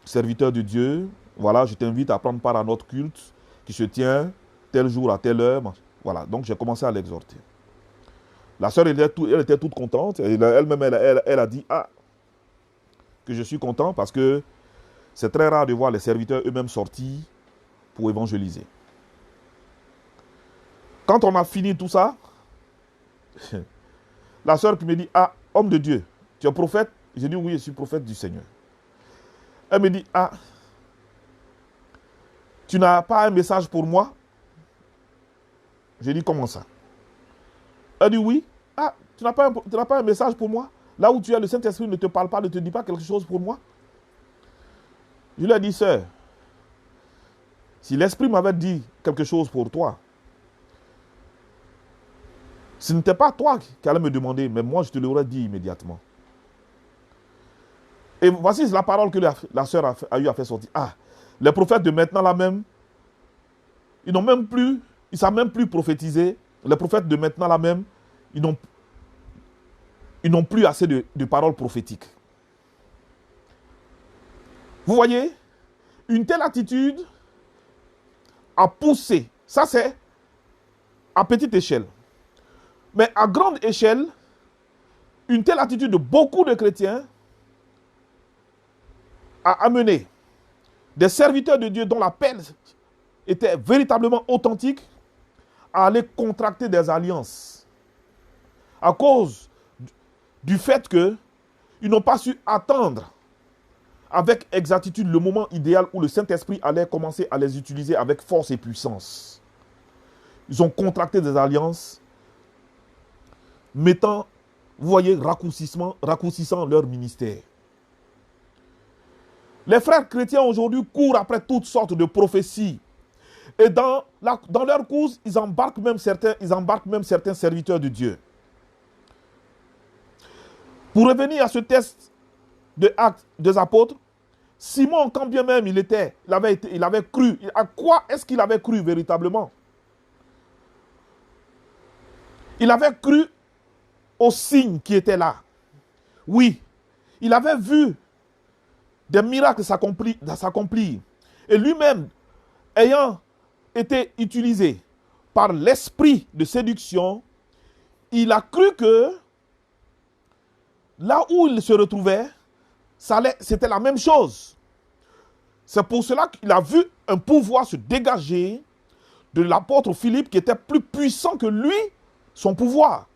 [SPEAKER 1] serviteur de Dieu. Voilà, je t'invite à prendre part à notre culte qui se tient tel jour à telle heure. Voilà, donc j'ai commencé à l'exhorter. La sœur, elle était toute contente. Elle-même, elle a dit, que je suis content parce que c'est très rare de voir les serviteurs eux-mêmes sortis pour évangéliser. Quand on a fini tout ça, la sœur qui me dit, homme de Dieu, tu es prophète? J'ai dit, oui, je suis prophète du Seigneur. Elle me dit, tu n'as pas un message pour moi? J'ai dit, comment ça? Elle a dit, oui. Ah, tu n'as pas un message pour moi? Là où tu es, le Saint-Esprit ne te parle pas, ne te dit pas quelque chose pour moi? Je lui ai dit, sœur, si l'Esprit m'avait dit quelque chose pour toi, ce n'était pas toi qui allais me demander, mais moi je te l'aurais dit immédiatement. Et voici la parole que la sœur a eu à faire sortir. Ah, les prophètes de maintenant là même, ils ne savent même plus prophétiser. Les prophètes de maintenant là même, ils n'ont plus assez de paroles prophétiques. Vous voyez, une telle attitude a poussé, ça c'est à petite échelle. Mais à grande échelle, une telle attitude de beaucoup de chrétiens a amené des serviteurs de Dieu dont l'appel était véritablement authentique à aller contracter des alliances à cause du fait qu'ils n'ont pas su attendre avec exactitude le moment idéal où le Saint-Esprit allait commencer à les utiliser avec force et puissance. Ils ont contracté des alliances mettant, vous voyez, raccourcissant leur ministère. Les frères chrétiens aujourd'hui courent après toutes sortes de prophéties. Et dans leur course, ils embarquent même certains serviteurs de Dieu. Pour revenir à ce texte de Actes des Apôtres, Simon, quand bien même il avait cru. À quoi est-ce qu'il avait cru véritablement? Il avait cru aux signes qui étaient là. Oui, il avait vu des miracles s'accomplir. Et lui-même, ayant été utilisé par l'esprit de séduction, il a cru que là où il se retrouvait, c'était la même chose. C'est pour cela qu'il a vu un pouvoir se dégager de l'apôtre Philippe qui était plus puissant que lui, son pouvoir.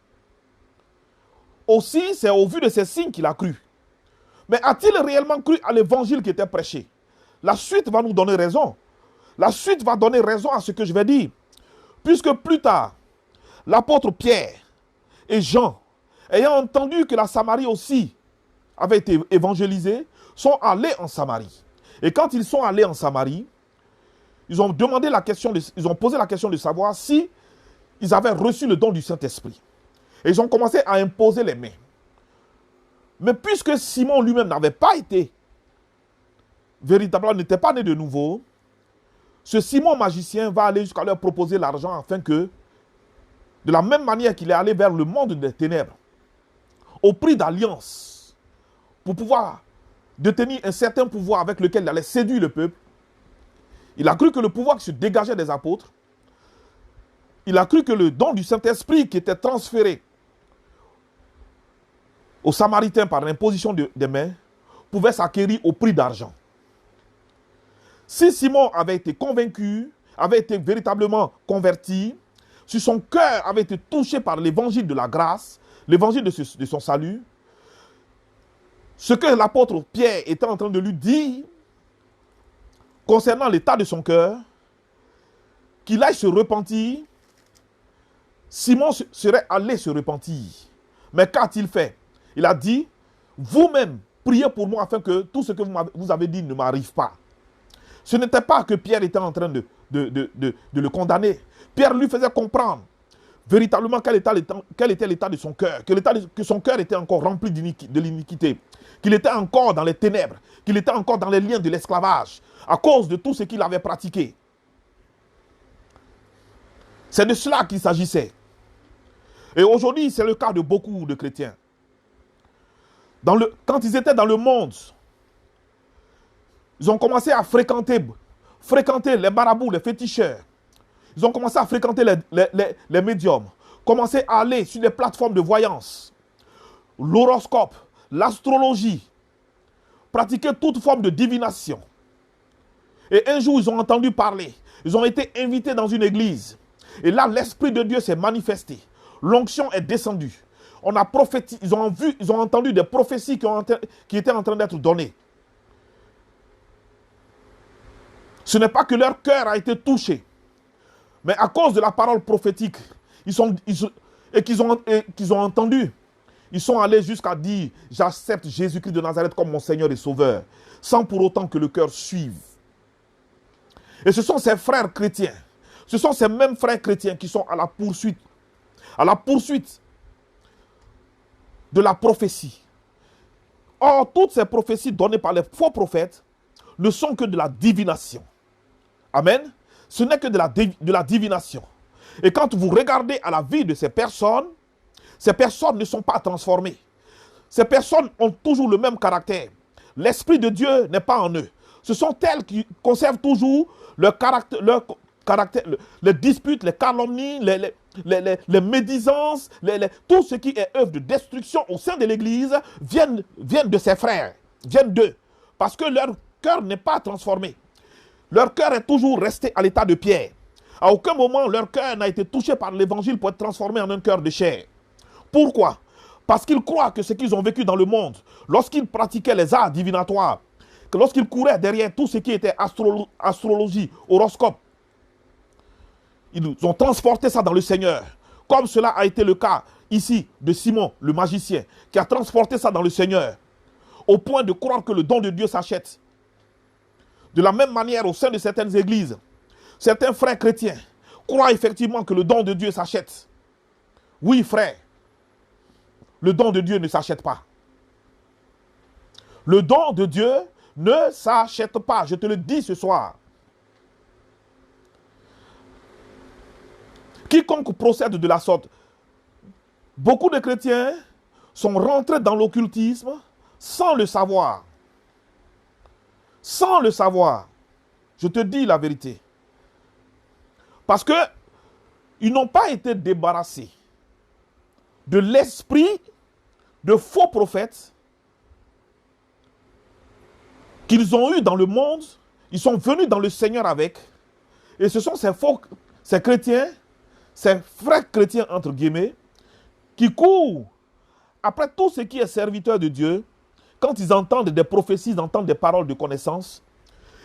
[SPEAKER 1] Aussi, c'est au vu de ces signes qu'il a cru. Mais a-t-il réellement cru à l'évangile qui était prêché? La suite va nous donner raison. La suite va donner raison à ce que je vais dire. Puisque plus tard, l'apôtre Pierre et Jean, ayant entendu que la Samarie aussi avait été évangélisée, sont allés en Samarie. Et quand ils sont allés en Samarie, ils ont posé la question de savoir si ils avaient reçu le don du Saint-Esprit. Et ils ont commencé à imposer les mains. Mais puisque Simon lui-même n'avait pas été véritablement, n'était pas né de nouveau, ce Simon magicien va aller jusqu'à leur proposer l'argent afin que, de la même manière qu'il est allé vers le monde des ténèbres, au prix d'alliance, pour pouvoir détenir un certain pouvoir avec lequel il allait séduire le peuple, il a cru que le pouvoir qui se dégageait des apôtres, il a cru que le don du Saint-Esprit qui était transféré aux Samaritains par l'imposition des mains pouvait s'acquérir au prix d'argent. Si Simon avait été convaincu, avait été véritablement converti, si son cœur avait été touché par l'évangile de la grâce, l'évangile de son salut, ce que l'apôtre Pierre était en train de lui dire concernant l'état de son cœur, qu'il aille se repentir, Simon serait allé se repentir. Mais qu'a-t-il fait? Il a dit, vous-même, priez pour moi afin que tout ce que vous avez dit ne m'arrive pas. Ce n'était pas que Pierre était en train de le condamner. Pierre lui faisait comprendre véritablement quel était l'état de son cœur, que son cœur était encore rempli de l'iniquité, qu'il était encore dans les ténèbres, qu'il était encore dans les liens de l'esclavage, à cause de tout ce qu'il avait pratiqué. C'est de cela qu'il s'agissait. Et aujourd'hui, c'est le cas de beaucoup de chrétiens. Quand ils étaient dans le monde, ils ont commencé à fréquenter les marabouts, les féticheurs. Ils ont commencé à fréquenter les médiums, commencé à aller sur les plateformes de voyance, l'horoscope, l'astrologie, pratiquer toute forme de divination. Et un jour, ils ont entendu parler. Ils ont été invités dans une église. Et là, l'Esprit de Dieu s'est manifesté. L'onction est descendue. On a prophétisé, ils ont entendu des prophéties qui étaient en train d'être données. Ce n'est pas que leur cœur a été touché, mais à cause de la parole prophétique, qu'ils ont entendu, ils sont allés jusqu'à dire, j'accepte Jésus-Christ de Nazareth comme mon Seigneur et Sauveur, sans pour autant que le cœur suive. Et ce sont ces frères chrétiens, ce sont ces mêmes frères chrétiens qui sont à la poursuite de la prophétie. Or, toutes ces prophéties données par les faux prophètes ne sont que de la divination. Amen. Ce n'est que de la divination. Et quand vous regardez à la vie de ces personnes ne sont pas transformées. Ces personnes ont toujours le même caractère. L'Esprit de Dieu n'est pas en eux. Ce sont elles qui conservent toujours leur caractère, les disputes, les calomnies, les médisances, tout ce qui est œuvre de destruction au sein de l'Église viennent de ces frères, viennent d'eux. Parce que leur cœur n'est pas transformé. Leur cœur est toujours resté à l'état de pierre. À aucun moment, leur cœur n'a été touché par l'évangile pour être transformé en un cœur de chair. Pourquoi? Parce qu'ils croient que ce qu'ils ont vécu dans le monde, lorsqu'ils pratiquaient les arts divinatoires, que lorsqu'ils couraient derrière tout ce qui était astrologie, horoscope, ils ont transporté ça dans le Seigneur. Comme cela a été le cas ici de Simon, le magicien, qui a transporté ça dans le Seigneur, au point de croire que le don de Dieu s'achète. De la même manière, au sein de certaines églises, certains frères chrétiens croient effectivement que le don de Dieu s'achète. Oui, frère, le don de Dieu ne s'achète pas. Le don de Dieu ne s'achète pas, je te le dis ce soir. Quiconque procède de la sorte, beaucoup de chrétiens sont rentrés dans l'occultisme sans le savoir. Sans le savoir. Je te dis la vérité. Parce que ils n'ont pas été débarrassés de l'esprit de faux prophètes qu'ils ont eu dans le monde. Ils sont venus dans le Seigneur avec. Et ce sont ces chrétiens, ces frères chrétiens entre guillemets, qui courent après tout ce qui est serviteur de Dieu. Quand ils entendent des prophéties, ils entendent des paroles de connaissance.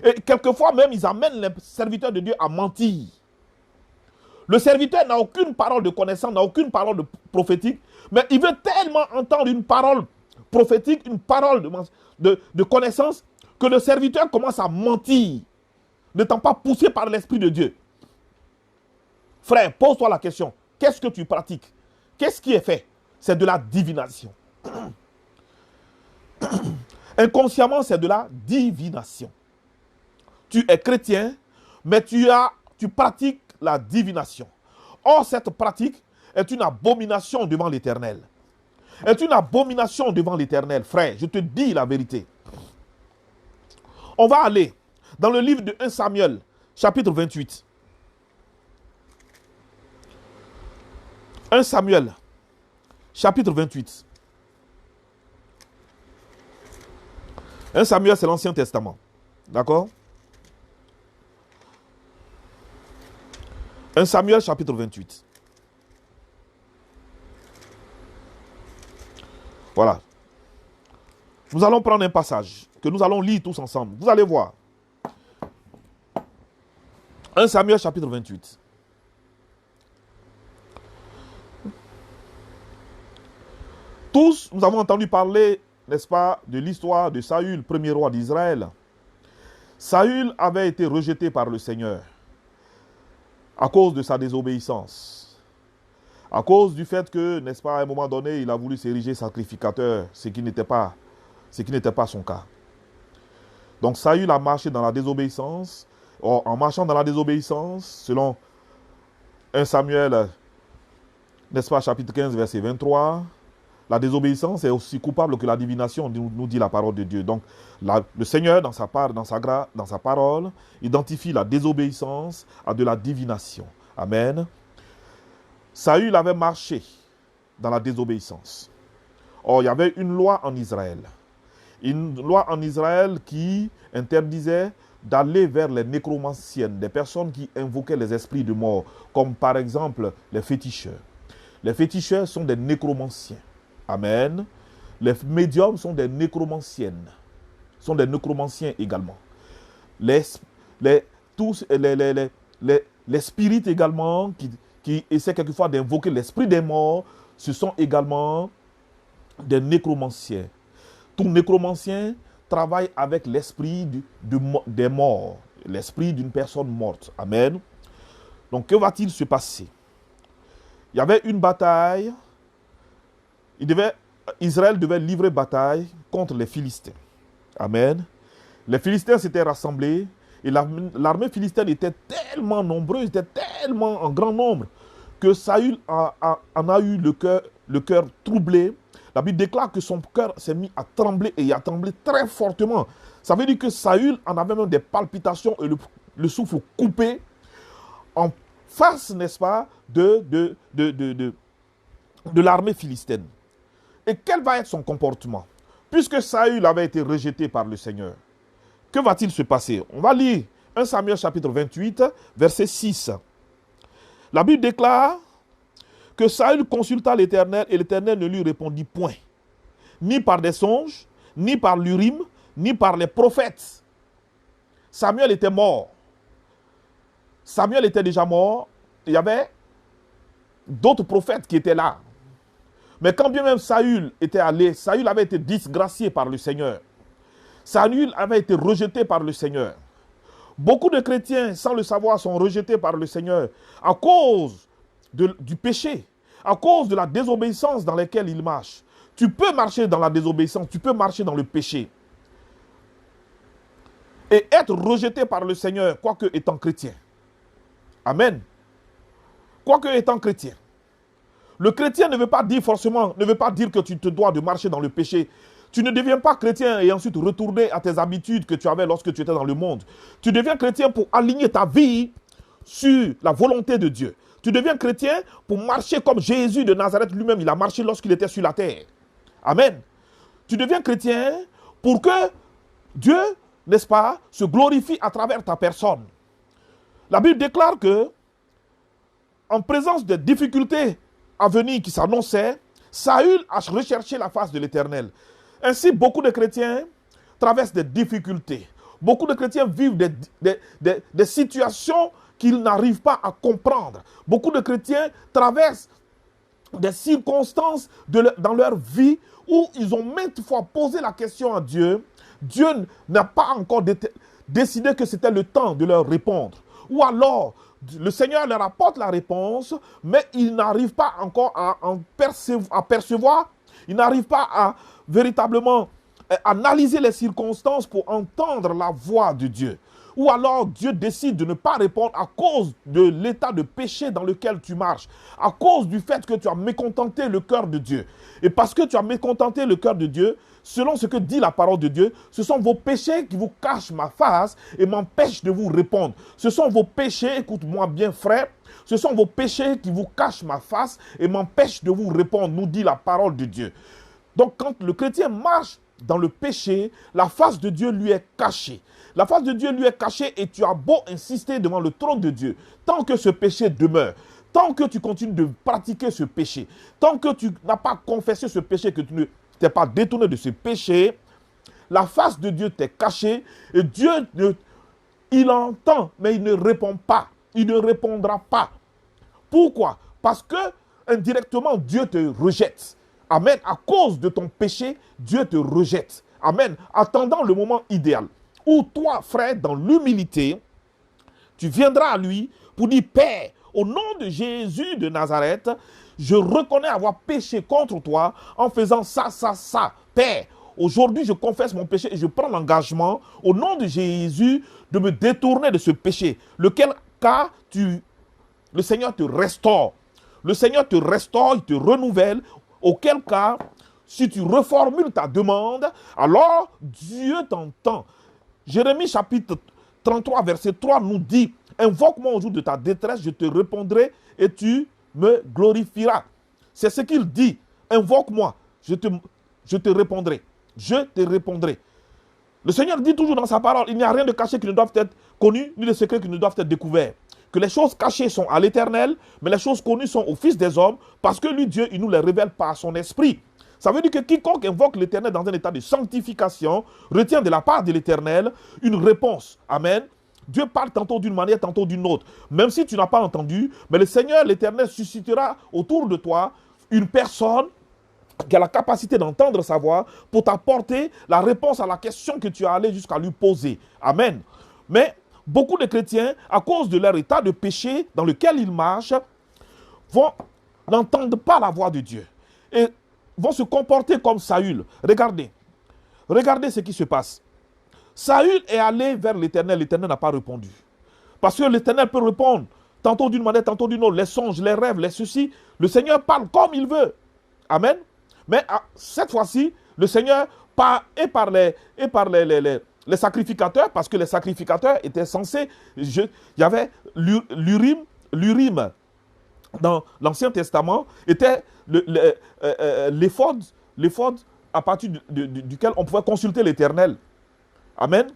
[SPEAKER 1] Et quelquefois même, ils amènent les serviteurs de Dieu à mentir. Le serviteur n'a aucune parole de connaissance, n'a aucune parole prophétique, mais il veut tellement entendre une parole prophétique, une parole de connaissance, que le serviteur commence à mentir, n'étant pas poussé par l'Esprit de Dieu. Frère, pose-toi la question, qu'est-ce que tu pratiques? Qu'est-ce qui est fait? C'est de la divination. Inconsciemment, c'est de la divination. Tu es chrétien, mais tu pratiques la divination. Or, cette pratique est une abomination devant l'Éternel. Est une abomination devant l'Éternel, frère. Je te dis la vérité. On va aller dans le livre de 1 Samuel, chapitre 28. 1 Samuel, chapitre 28. 1 Samuel, c'est l'Ancien Testament. D'accord? 1 Samuel, chapitre 28. Voilà. Nous allons prendre un passage que nous allons lire tous ensemble. Vous allez voir. 1 Samuel, chapitre 28. Tous, nous avons entendu parler, n'est-ce pas, de l'histoire de Saül, premier roi d'Israël. Saül avait été rejeté par le Seigneur à cause de sa désobéissance. À cause du fait que, n'est-ce pas, à un moment donné, il a voulu s'ériger sacrificateur, ce qui n'était pas son cas. Donc Saül a marché dans la désobéissance. Or, en marchant dans la désobéissance, selon 1 Samuel, n'est-ce pas, chapitre 15, verset 23, la désobéissance est aussi coupable que la divination, nous dit la parole de Dieu. Donc, le Seigneur, dans sa parole, identifie la désobéissance à de la divination. Amen. Saül avait marché dans la désobéissance. Or, il y avait une loi en Israël. Une loi en Israël qui interdisait d'aller vers les nécromanciennes, des personnes qui invoquaient les esprits de mort, comme par exemple les féticheurs. Les féticheurs sont des nécromanciens. Amen. Les médiums sont des nécromanciennes. Sont des nécromanciens également. les, tous les spirites également qui essaient quelquefois d'invoquer l'esprit des morts, ce sont également des nécromanciens. Tout nécromancien travaille avec l'esprit des morts, l'esprit d'une personne morte. Amen. Donc, que va-t-il se passer? Il y avait une bataille. Israël devait livrer bataille contre les Philistins. Amen. Les Philistins s'étaient rassemblés et l'armée philistine était tellement nombreuse, était tellement en grand nombre que Saül en a eu le cœur troublé. La Bible déclare que son cœur s'est mis à trembler et a tremblé très fortement. Ça veut dire que Saül en avait même des palpitations et le souffle coupé en face, n'est-ce pas, de l'armée philistine. Et quel va être son comportement? Puisque Saül avait été rejeté par le Seigneur, que va-t-il se passer? On va lire 1 Samuel chapitre 28, verset 6. La Bible déclare que Saül consulta l'Éternel et l'Éternel ne lui répondit point, ni par des songes, ni par l'Urim, ni par les prophètes. Samuel était mort. Samuel était déjà mort. Il y avait d'autres prophètes qui étaient là. Mais quand bien même Saül était allé, Saül avait été disgracié par le Seigneur. Saül avait été rejeté par le Seigneur. Beaucoup de chrétiens, sans le savoir, sont rejetés par le Seigneur à cause du péché, à cause de la désobéissance dans laquelle ils marchent. Tu peux marcher dans la désobéissance, tu peux marcher dans le péché. Et être rejeté par le Seigneur, quoique étant chrétien. Amen. Quoique étant chrétien. Le chrétien ne veut pas dire forcément, ne veut pas dire que tu te dois de marcher dans le péché. Tu ne deviens pas chrétien et ensuite retourner à tes habitudes que tu avais lorsque tu étais dans le monde. Tu deviens chrétien pour aligner ta vie sur la volonté de Dieu. Tu deviens chrétien pour marcher comme Jésus de Nazareth lui-même, il a marché lorsqu'il était sur la terre. Amen. Tu deviens chrétien pour que Dieu, n'est-ce pas, se glorifie à travers ta personne. La Bible déclare que, en présence des difficultés à venir qui s'annonçaient, Saül a recherché la face de l'Éternel. Ainsi, beaucoup de chrétiens traversent des difficultés. Beaucoup de chrétiens vivent des situations qu'ils n'arrivent pas à comprendre. Beaucoup de chrétiens traversent des circonstances dans leur vie où ils ont maintes fois posé la question à Dieu. Dieu n'a pas encore décidé que c'était le temps de leur répondre. Ou alors, le Seigneur leur apporte la réponse, mais ils n'arrivent pas encore à percevoir, ils n'arrivent pas à véritablement analyser les circonstances pour entendre la voix de Dieu. Ou alors Dieu décide de ne pas répondre à cause de l'état de péché dans lequel tu marches, à cause du fait que tu as mécontenté le cœur de Dieu. Et parce que tu as mécontenté le cœur de Dieu, selon ce que dit la parole de Dieu, ce sont vos péchés qui vous cachent ma face et m'empêchent de vous répondre. Ce sont vos péchés, écoute-moi bien frère, ce sont vos péchés qui vous cachent ma face et m'empêchent de vous répondre, nous dit la parole de Dieu. Donc quand le chrétien marche dans le péché, la face de Dieu lui est cachée. La face de Dieu lui est cachée et tu as beau insister devant le trône de Dieu, tant que ce péché demeure, tant que tu continues de pratiquer ce péché, tant que tu n'as pas confessé ce péché, que tu ne t'es pas détourné de ce péché, la face de Dieu t'est cachée et Dieu, il entend, mais il ne répond pas. Il ne répondra pas. Pourquoi? Parce que indirectement, Dieu te rejette. Amen. À cause de ton péché, Dieu te rejette. Amen. Attendant le moment idéal où toi, frère, dans l'humilité, tu viendras à lui pour dire, Père, au nom de Jésus de Nazareth, je reconnais avoir péché contre toi en faisant ça, ça, ça. Père, aujourd'hui, je confesse mon péché et je prends l'engagement, au nom de Jésus, de me détourner de ce péché. Lequel cas, le Seigneur te restaure. Le Seigneur te restaure, il te renouvelle. Auquel cas, si tu reformules ta demande, alors Dieu t'entend. Jérémie chapitre 33, verset 3 nous dit, invoque-moi au jour de ta détresse, je te répondrai et tu me glorifieras. C'est ce qu'il dit. Invoque-moi, je te répondrai. Je te répondrai. Le Seigneur dit toujours dans sa parole, il n'y a rien de caché qui ne doive être connu, ni de secret qui ne doivent être découverts. Que les choses cachées sont à l'Éternel, mais les choses connues sont au Fils des hommes, parce que lui, Dieu, il nous les révèle par son esprit. Ça veut dire que quiconque invoque l'Éternel dans un état de sanctification retient de la part de l'Éternel une réponse. Amen. Dieu parle tantôt d'une manière, tantôt d'une autre. Même si tu n'as pas entendu, mais le Seigneur, l'Éternel, suscitera autour de toi une personne qui a la capacité d'entendre sa voix pour t'apporter la réponse à la question que tu as allé jusqu'à lui poser. Amen. Mais beaucoup de chrétiens, à cause de leur état de péché dans lequel ils marchent, n'entendent pas la voix de Dieu et vont se comporter comme Saül. Regardez ce qui se passe. Saül est allé vers l'Éternel, l'Éternel n'a pas répondu. Parce que l'Éternel peut répondre tantôt d'une manière, tantôt d'une autre, les songes, les rêves, les ceci. Le Seigneur parle comme il veut. Amen. Mais cette fois-ci, le Seigneur par les sacrificateurs, parce que les sacrificateurs étaient censés, il y avait l'Urim dans l'Ancien Testament, était l'éphod à partir duquel on pouvait consulter l'Éternel. Amen.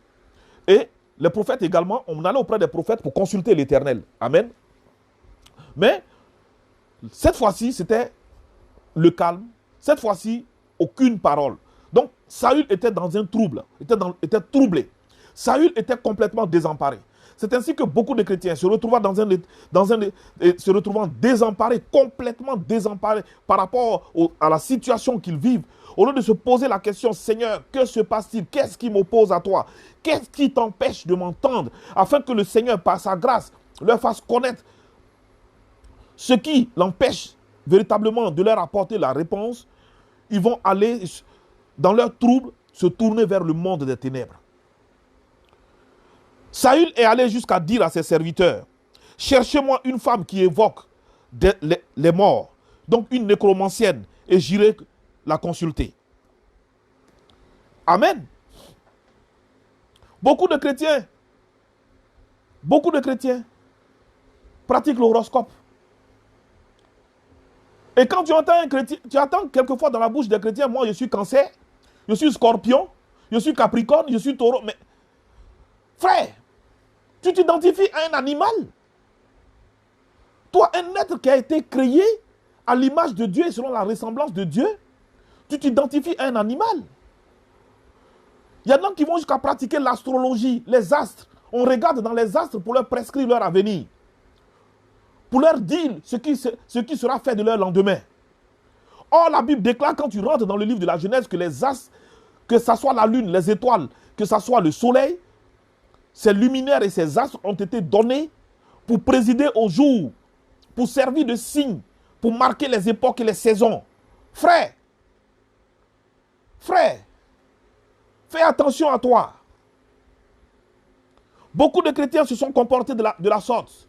[SPEAKER 1] Et les prophètes également, on allait auprès des prophètes pour consulter l'Éternel. Amen. Mais cette fois-ci, c'était le calme. Cette fois-ci, aucune parole. Donc, Saül était dans un trouble, était troublé. Saül était complètement désemparé. C'est ainsi que beaucoup de chrétiens se retrouvant se retrouvant désemparés, complètement désemparés par rapport à la situation qu'ils vivent. Au lieu de se poser la question, Seigneur, que se passe-t-il? Qu'est-ce qui m'oppose à toi? Qu'est-ce qui t'empêche de m'entendre? Afin que le Seigneur, par sa grâce, leur fasse connaître ce qui l'empêche véritablement de leur apporter la réponse. Ils vont aller, dans leur trouble, se tourner vers le monde des ténèbres. Saül est allé jusqu'à dire à ses serviteurs, cherchez-moi une femme qui évoque les morts, donc une nécromancienne, et j'irai la consulter. Amen. Beaucoup de chrétiens pratiquent l'horoscope. Et quand tu entends un chrétien, tu entends quelquefois dans la bouche des chrétiens, moi je suis Cancer, je suis Scorpion, je suis Capricorne, je suis Taureau. Mais frère, tu t'identifies à un animal. Toi, un être qui a été créé à l'image de Dieu et selon la ressemblance de Dieu, tu t'identifies à un animal. Il y en a qui vont jusqu'à pratiquer l'astrologie, les astres. On regarde dans les astres pour leur prescrire leur avenir. Pour leur dire ce qui sera fait de leur lendemain. Or, la Bible déclare quand tu rentres dans le livre de la Genèse que les astres, que ce soit la lune, les étoiles, que ce soit le soleil, ces luminaires et ces astres ont été donnés pour présider au jour, pour servir de signe, pour marquer les époques et les saisons. Frère, fais attention à toi. Beaucoup de chrétiens se sont comportés de la sorte.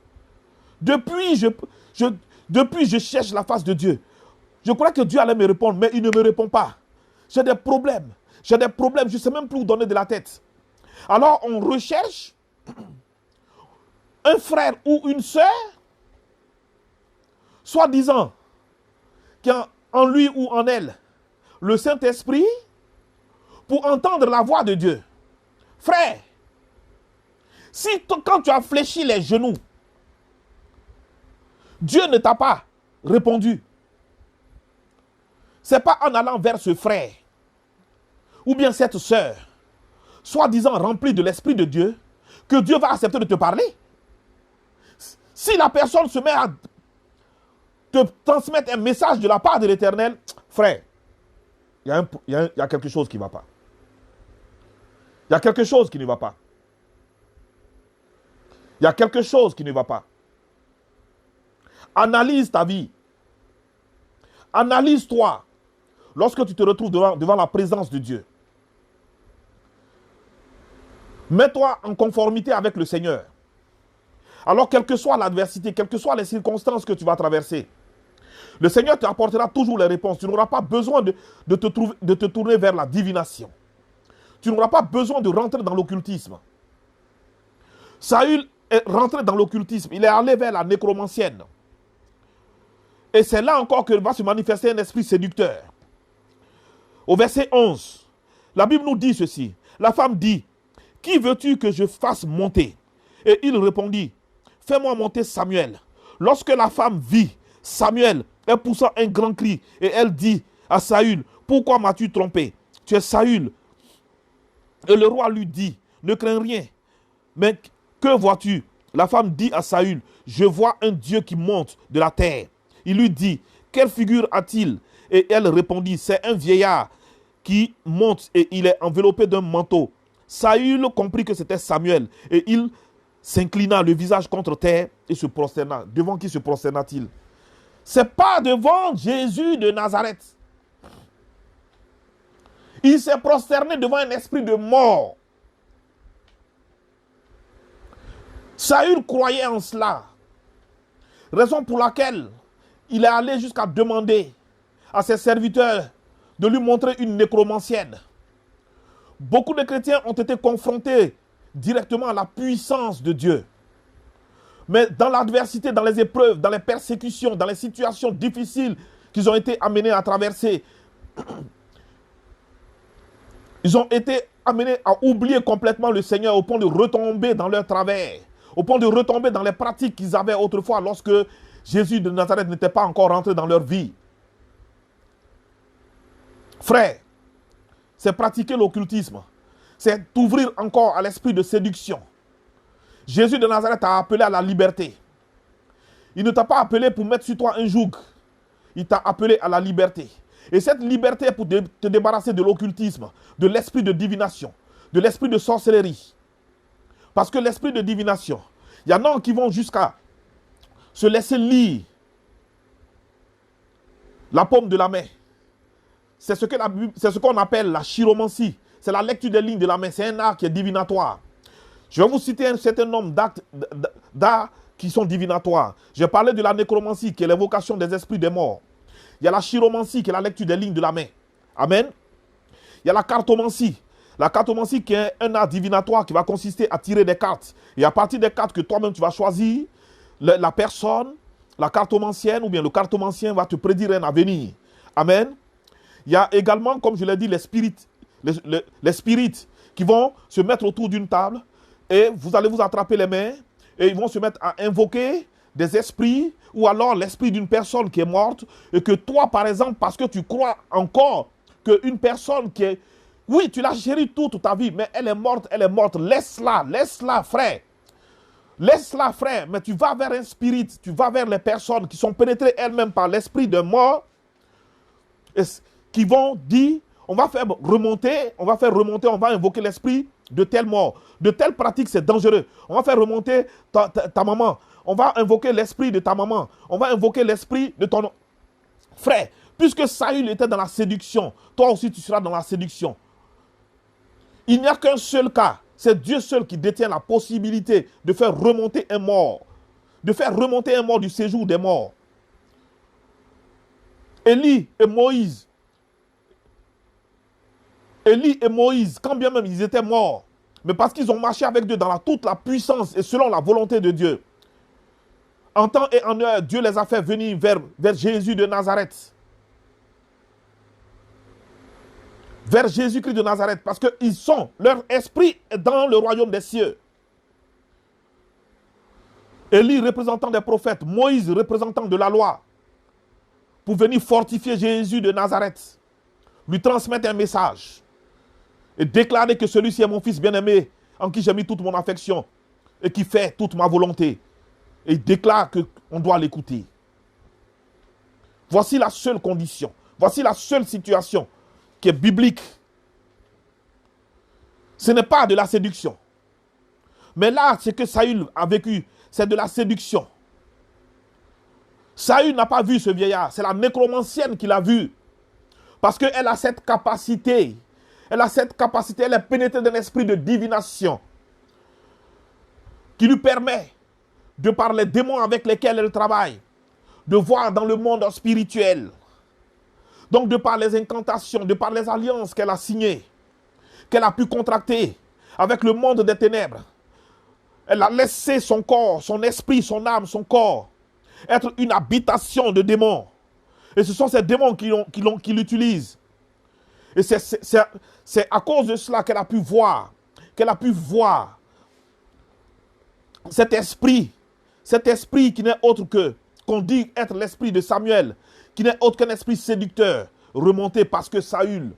[SPEAKER 1] Depuis, je cherche la face de Dieu. Je crois que Dieu allait me répondre, mais il ne me répond pas. J'ai des problèmes, je ne sais même plus où donner de la tête. Alors on recherche un frère ou une sœur, soi-disant, qui a en lui ou en elle le Saint-Esprit, pour entendre la voix de Dieu. Frère, si quand tu as fléchi les genoux, Dieu ne t'a pas répondu, ce n'est pas en allant vers ce frère ou bien cette sœur, soi-disant remplie de l'Esprit de Dieu, que Dieu va accepter de te parler. Si la personne se met à te transmettre un message de la part de l'Éternel, frère, il y a quelque chose qui ne va pas. Il y a quelque chose qui ne va pas. Il y a quelque chose qui ne va pas. Analyse ta vie. Analyse-toi lorsque tu te retrouves devant la présence de Dieu. Mets-toi en conformité avec le Seigneur. Alors, quelle que soit l'adversité, quelles que soient les circonstances que tu vas traverser, le Seigneur te apportera toujours les réponses. Tu n'auras pas besoin de te tourner vers la divination. Tu n'auras pas besoin de rentrer dans l'occultisme. Saül est rentré dans l'occultisme. Il est allé vers la nécromancienne. Et c'est là encore que va se manifester un esprit séducteur. Au verset 11, la Bible nous dit ceci. La femme dit, « Qui veux-tu que je fasse monter ?» Et il répondit, « Fais-moi monter Samuel. » Lorsque la femme vit Samuel, elle poussa un grand cri et elle dit à Saül, « Pourquoi m'as-tu trompé? Tu es Saül. » Et le roi lui dit, « Ne crains rien, mais Que vois-tu? La femme dit à Saül, je vois un Dieu qui monte de la terre. Il lui dit, quelle figure a-t-il? Et elle répondit, c'est un vieillard qui monte et il est enveloppé d'un manteau. Saül comprit que c'était Samuel et il s'inclina le visage contre terre et se prosterna. Devant qui se prosterna-t-il? C'est pas devant Jésus de Nazareth. Il s'est prosterné devant un esprit de mort. Saül croyait en cela. Raison pour laquelle il est allé jusqu'à demander à ses serviteurs de lui montrer une nécromancienne. Beaucoup de chrétiens ont été confrontés directement à la puissance de Dieu. Mais dans l'adversité, dans les épreuves, dans les persécutions, dans les situations difficiles qu'ils ont été amenés à traverser, ils ont été amenés à oublier complètement le Seigneur au point de retomber dans leur travers, au point de retomber dans les pratiques qu'ils avaient autrefois lorsque Jésus de Nazareth n'était pas encore rentré dans leur vie. Frère, c'est pratiquer l'occultisme. C'est t'ouvrir encore à l'esprit de séduction. Jésus de Nazareth t'a appelé à la liberté. Il ne t'a pas appelé pour mettre sur toi un joug. Il t'a appelé à la liberté. Et cette liberté est pour te débarrasser de l'occultisme, de l'esprit de divination, de l'esprit de sorcellerie. Parce que l'esprit de divination, il y en a qui vont jusqu'à se laisser lire la paume de la main. C'est ce qu'on appelle la chiromancie. C'est la lecture des lignes de la main. C'est un art qui est divinatoire. Je vais vous citer un certain nombre d'arts qui sont divinatoires. J'ai parlé de la nécromancie, qui est l'évocation des esprits des morts. Il y a la chiromancie, qui est la lecture des lignes de la main. Amen. Il y a la cartomancie. La cartomancie qui est un art divinatoire qui va consister à tirer des cartes. Et à partir des cartes que toi-même tu vas choisir, la personne, la cartomancienne ou bien le cartomancien va te prédire un avenir. Amen. Il y a également, comme je l'ai dit, les spirites qui vont se mettre autour d'une table et vous allez vous attraper les mains et ils vont se mettre à invoquer des esprits ou alors l'esprit d'une personne qui est morte et que toi, par exemple, parce que tu crois encore qu'une personne qui est... Oui, tu l'as chérie toute ta vie, mais elle est morte. Laisse-la, frère. Laisse-la, frère, mais tu vas vers un spirit, tu vas vers les personnes qui sont pénétrées elles-mêmes par l'esprit de mort et qui vont dire, on va invoquer l'esprit de telle mort, de telle pratique, c'est dangereux. On va faire remonter ta maman. On va invoquer l'esprit de ta maman. On va invoquer l'esprit de ton frère. Puisque Saül était dans la séduction, toi aussi tu seras dans la séduction. Il n'y a qu'un seul cas. C'est Dieu seul qui détient la possibilité de faire remonter un mort. De faire remonter un mort du séjour des morts. Élie et Moïse, quand bien même ils étaient morts, mais parce qu'ils ont marché avec Dieu dans toute la puissance et selon la volonté de Dieu, en temps et en heure, Dieu les a fait venir vers Jésus de Nazareth. Vers Jésus-Christ de Nazareth, parce que leur esprit est dans le royaume des cieux. Élie, représentant des prophètes, Moïse, représentant de la loi, pour venir fortifier Jésus de Nazareth, lui transmettre un message et déclarer que celui-ci est mon fils bien-aimé, en qui j'ai mis toute mon affection et qui fait toute ma volonté. Et il déclare qu'on doit l'écouter. Voici la seule condition, voici la seule situation qui est biblique. Ce n'est pas de la séduction. Mais là, ce que Saül a vécu, c'est de la séduction. Saül n'a pas vu ce vieillard, c'est la nécromancienne qui l'a vu. Parce qu'elle a cette capacité. Elle est pénétrée d'un esprit de divination qui lui permet, de par les démons avec lesquels elle travaille, de voir dans le monde spirituel. Donc de par les incantations, de par les alliances qu'elle a signées, qu'elle a pu contracter avec le monde des ténèbres, elle a laissé son corps, son esprit, son âme, son corps être une habitation de démons. Et ce sont ces démons qui l'utilisent. Et c'est à cause de cela qu'elle a pu voir cet esprit qui n'est autre qu'on dit être l'esprit de Samuel, qui n'est autre qu'un esprit séducteur, remonté parce que Saül,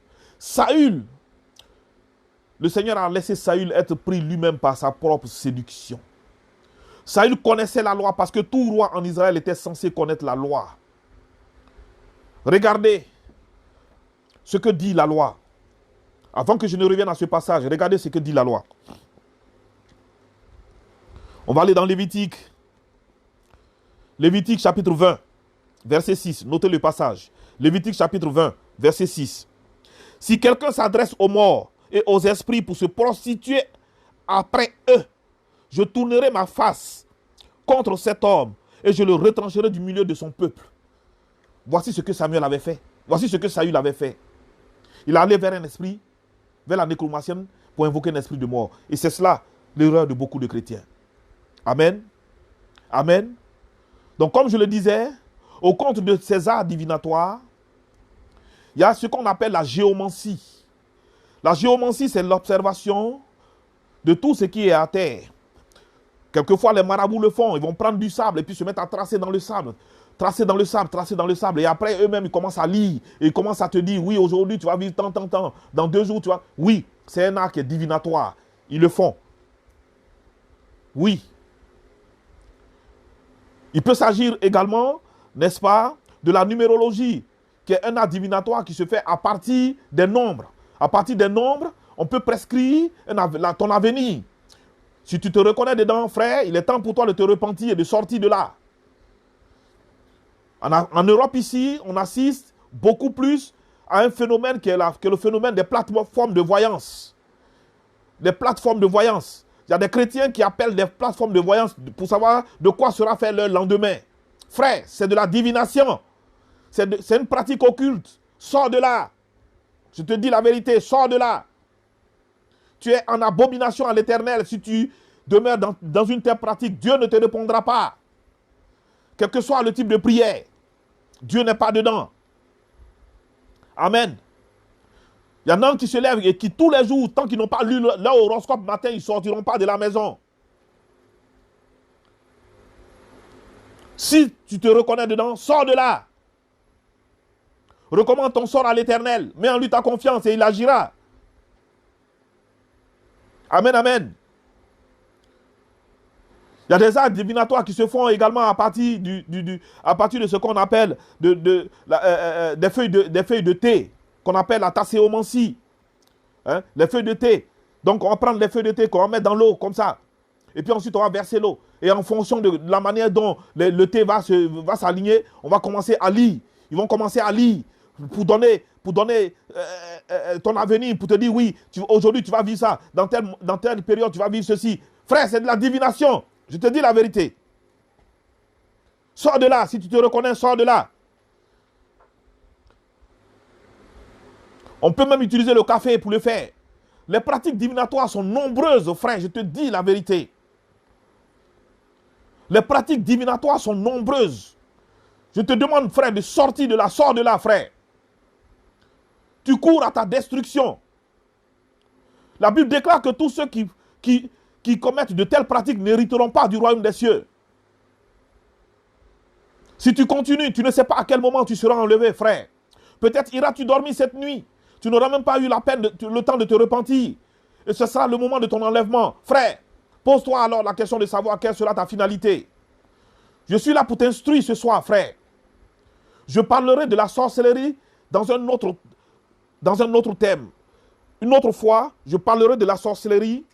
[SPEAKER 1] le Seigneur a laissé Saül être pris lui-même par sa propre séduction. Saül connaissait la loi parce que tout roi en Israël était censé connaître la loi. Regardez ce que dit la loi. Avant que je ne revienne à ce passage, regardez ce que dit la loi. On va aller dans Lévitique. Lévitique chapitre 20, verset 6. Notez le passage. Lévitique chapitre 20, verset 6. Si quelqu'un s'adresse aux morts et aux esprits pour se prostituer après eux, je tournerai ma face contre cet homme et je le retrancherai du milieu de son peuple. Voici ce que Samuel avait fait. Voici ce que Saül avait fait. Il allait vers un esprit, vers la nécromancienne, pour invoquer un esprit de mort. Et c'est cela l'erreur de beaucoup de chrétiens. Amen. Amen. Donc comme je le disais, au compte de ces arts divinatoires, il y a ce qu'on appelle la géomancie. La géomancie, c'est l'observation de tout ce qui est à terre. Quelquefois, les marabouts le font. Ils vont prendre du sable et puis se mettre à tracer dans le sable. Tracer dans le sable, tracer dans le sable. Et après, eux-mêmes, ils commencent à lire. Et ils commencent à te dire, oui, aujourd'hui, tu vas vivre tant. Dans 2 jours, tu vas... Oui, c'est un art qui est divinatoire. Ils le font. Oui. Il peut s'agir également, n'est-ce pas, de la numérologie, qui est un art divinatoire qui se fait à partir des nombres. À partir des nombres, on peut prescrire ton avenir. Si tu te reconnais dedans, frère, il est temps pour toi de te repentir et de sortir de là. En Europe ici, on assiste beaucoup plus à un phénomène qui est le phénomène des plateformes de voyance. Des plateformes de voyance. Il y a des chrétiens qui appellent des plateformes de voyance pour savoir de quoi sera fait leur lendemain. Frère, c'est de la divination. C'est une pratique occulte. Sors de là. Je te dis la vérité, sors de là. Tu es en abomination à l'Éternel si tu demeures dans une telle pratique. Dieu ne te répondra pas. Quel que soit le type de prière, Dieu n'est pas dedans. Amen. Il y en a qui se lèvent et qui tous les jours, tant qu'ils n'ont pas lu leur horoscope matin, ils ne sortiront pas de la maison. Si tu te reconnais dedans, sors de là. Recommande ton sort à l'Éternel. Mets en lui ta confiance et il agira. Amen, amen. Il y a des actes divinatoires qui se font également à partir de ce qu'on appelle des feuilles de thé, qu'on appelle la tasséomancie. Hein? Les feuilles de thé. Donc on va prendre les feuilles de thé qu'on va mettre dans l'eau, comme ça. Et puis ensuite on va verser l'eau. Et en fonction de la manière dont le thé va s'aligner, on va commencer à lire. Ils vont commencer à lire pour donner ton avenir, pour te dire oui, aujourd'hui tu vas vivre ça, dans telle période tu vas vivre ceci. Frère, c'est de la divination. Je te dis la vérité. Sors de là. Si tu te reconnais, sors de là. On peut même utiliser le café pour le faire. Les pratiques divinatoires sont nombreuses, frère. Je te dis la vérité. Les pratiques divinatoires sont nombreuses. Je te demande, frère, de sortir de là. Sors de là, frère. Tu cours à ta destruction. La Bible déclare que tous ceux qui commettent de telles pratiques n'hériteront pas du royaume des cieux. Si tu continues, tu ne sais pas à quel moment tu seras enlevé, frère. Peut-être iras-tu dormir cette nuit. Tu n'auras même pas eu le temps de te repentir. Et ce sera le moment de ton enlèvement. Frère, pose-toi alors la question de savoir quelle sera ta finalité. Je suis là pour t'instruire ce soir, frère. Je parlerai de la sorcellerie dans un autre thème. Une autre fois, je parlerai de la sorcellerie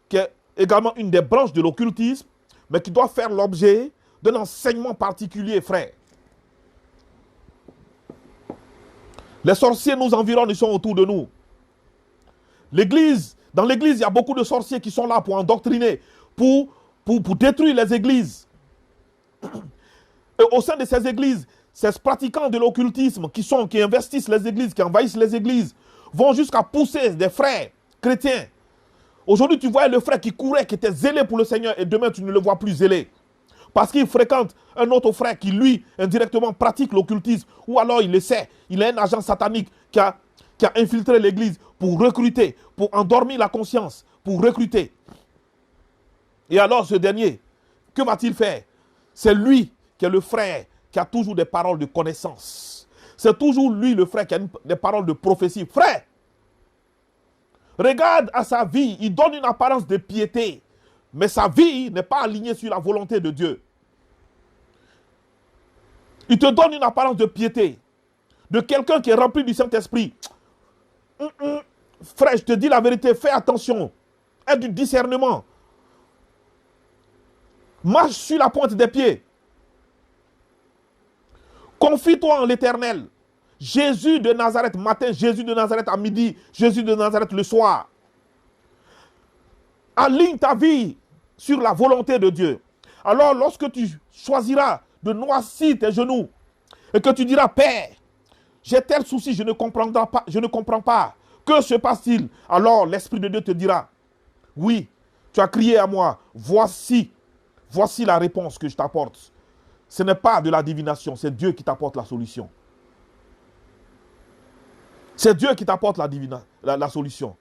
[SPEAKER 1] qui est également une des branches de l'occultisme, mais qui doit faire l'objet d'un enseignement particulier, frère. Les sorciers nous environnent, ils sont autour de nous. Dans l'église, il y a beaucoup de sorciers qui sont là pour endoctriner, pour détruire les églises. Et au sein de ces églises, ces pratiquants de l'occultisme qui investissent les églises, qui envahissent les églises, vont jusqu'à pousser des frères chrétiens. Aujourd'hui, tu vois le frère qui courait, qui était zélé pour le Seigneur, et demain, tu ne le vois plus zélé. Parce qu'il fréquente un autre frère qui, lui, indirectement pratique l'occultisme, ou alors il le sait, il est un agent satanique qui a infiltré l'église pour recruter, pour endormir la conscience, pour recruter. Et alors, ce dernier, que va-t-il faire? C'est lui qui est le frère qui a toujours des paroles de connaissance. C'est toujours lui, le frère, qui a des paroles de prophétie. Frère, regarde à sa vie, il donne une apparence de piété. mais sa vie n'est pas alignée sur la volonté de Dieu. Il te donne une apparence de piété, de quelqu'un qui est rempli du Saint-Esprit. Frère, je te dis la vérité, fais attention. Aie du discernement. Marche sur la pointe des pieds. Confie-toi en l'Éternel. Jésus de Nazareth matin, Jésus de Nazareth à midi, Jésus de Nazareth le soir. Aligne ta vie sur la volonté de Dieu. Alors, lorsque tu choisiras de noircir tes genoux et que tu diras, Père, j'ai tel souci, je ne comprends pas. Que se passe-t-il? Alors, l'Esprit de Dieu te dira, oui, tu as crié à moi, voici la réponse que je t'apporte. Ce n'est pas de la divination, c'est Dieu qui t'apporte la solution. C'est Dieu qui t'apporte la solution.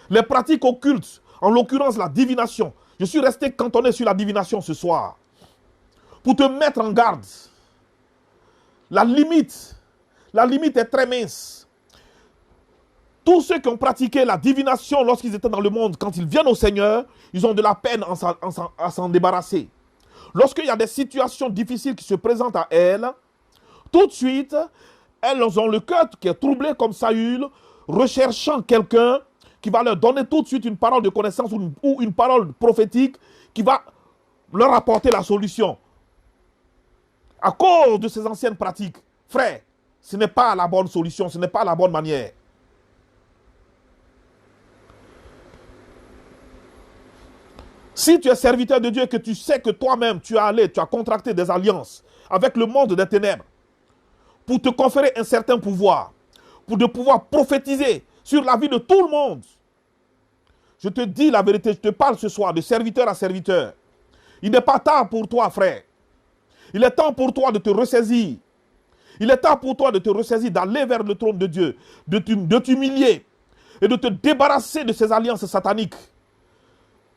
[SPEAKER 1] Les pratiques occultes, en l'occurrence la divination, je suis resté cantonné sur la divination ce soir. Pour te mettre en garde. La limite est très mince. Tous ceux qui ont pratiqué la divination lorsqu'ils étaient dans le monde, quand ils viennent au Seigneur, ils ont de la peine à s'en débarrasser. Lorsqu'il y a des situations difficiles qui se présentent à elles, tout de suite, elles ont le cœur qui est troublé comme Saül, recherchant quelqu'un qui va leur donner tout de suite une parole de connaissance ou une parole prophétique qui va leur apporter la solution. À cause de ces anciennes pratiques, frère, ce n'est pas la bonne solution, ce n'est pas la bonne manière. Si tu es serviteur de Dieu et que tu sais que toi-même, tu as contracté des alliances avec le monde des ténèbres pour te conférer un certain pouvoir, pour de pouvoir prophétiser sur la vie de tout le monde. Je te dis la vérité, je te parle ce soir de serviteur à serviteur. Il n'est pas tard pour toi, frère. Il est temps pour toi de te ressaisir. Il est temps pour toi de te ressaisir, d'aller vers le trône de Dieu, de t'humilier et de te débarrasser de ces alliances sataniques.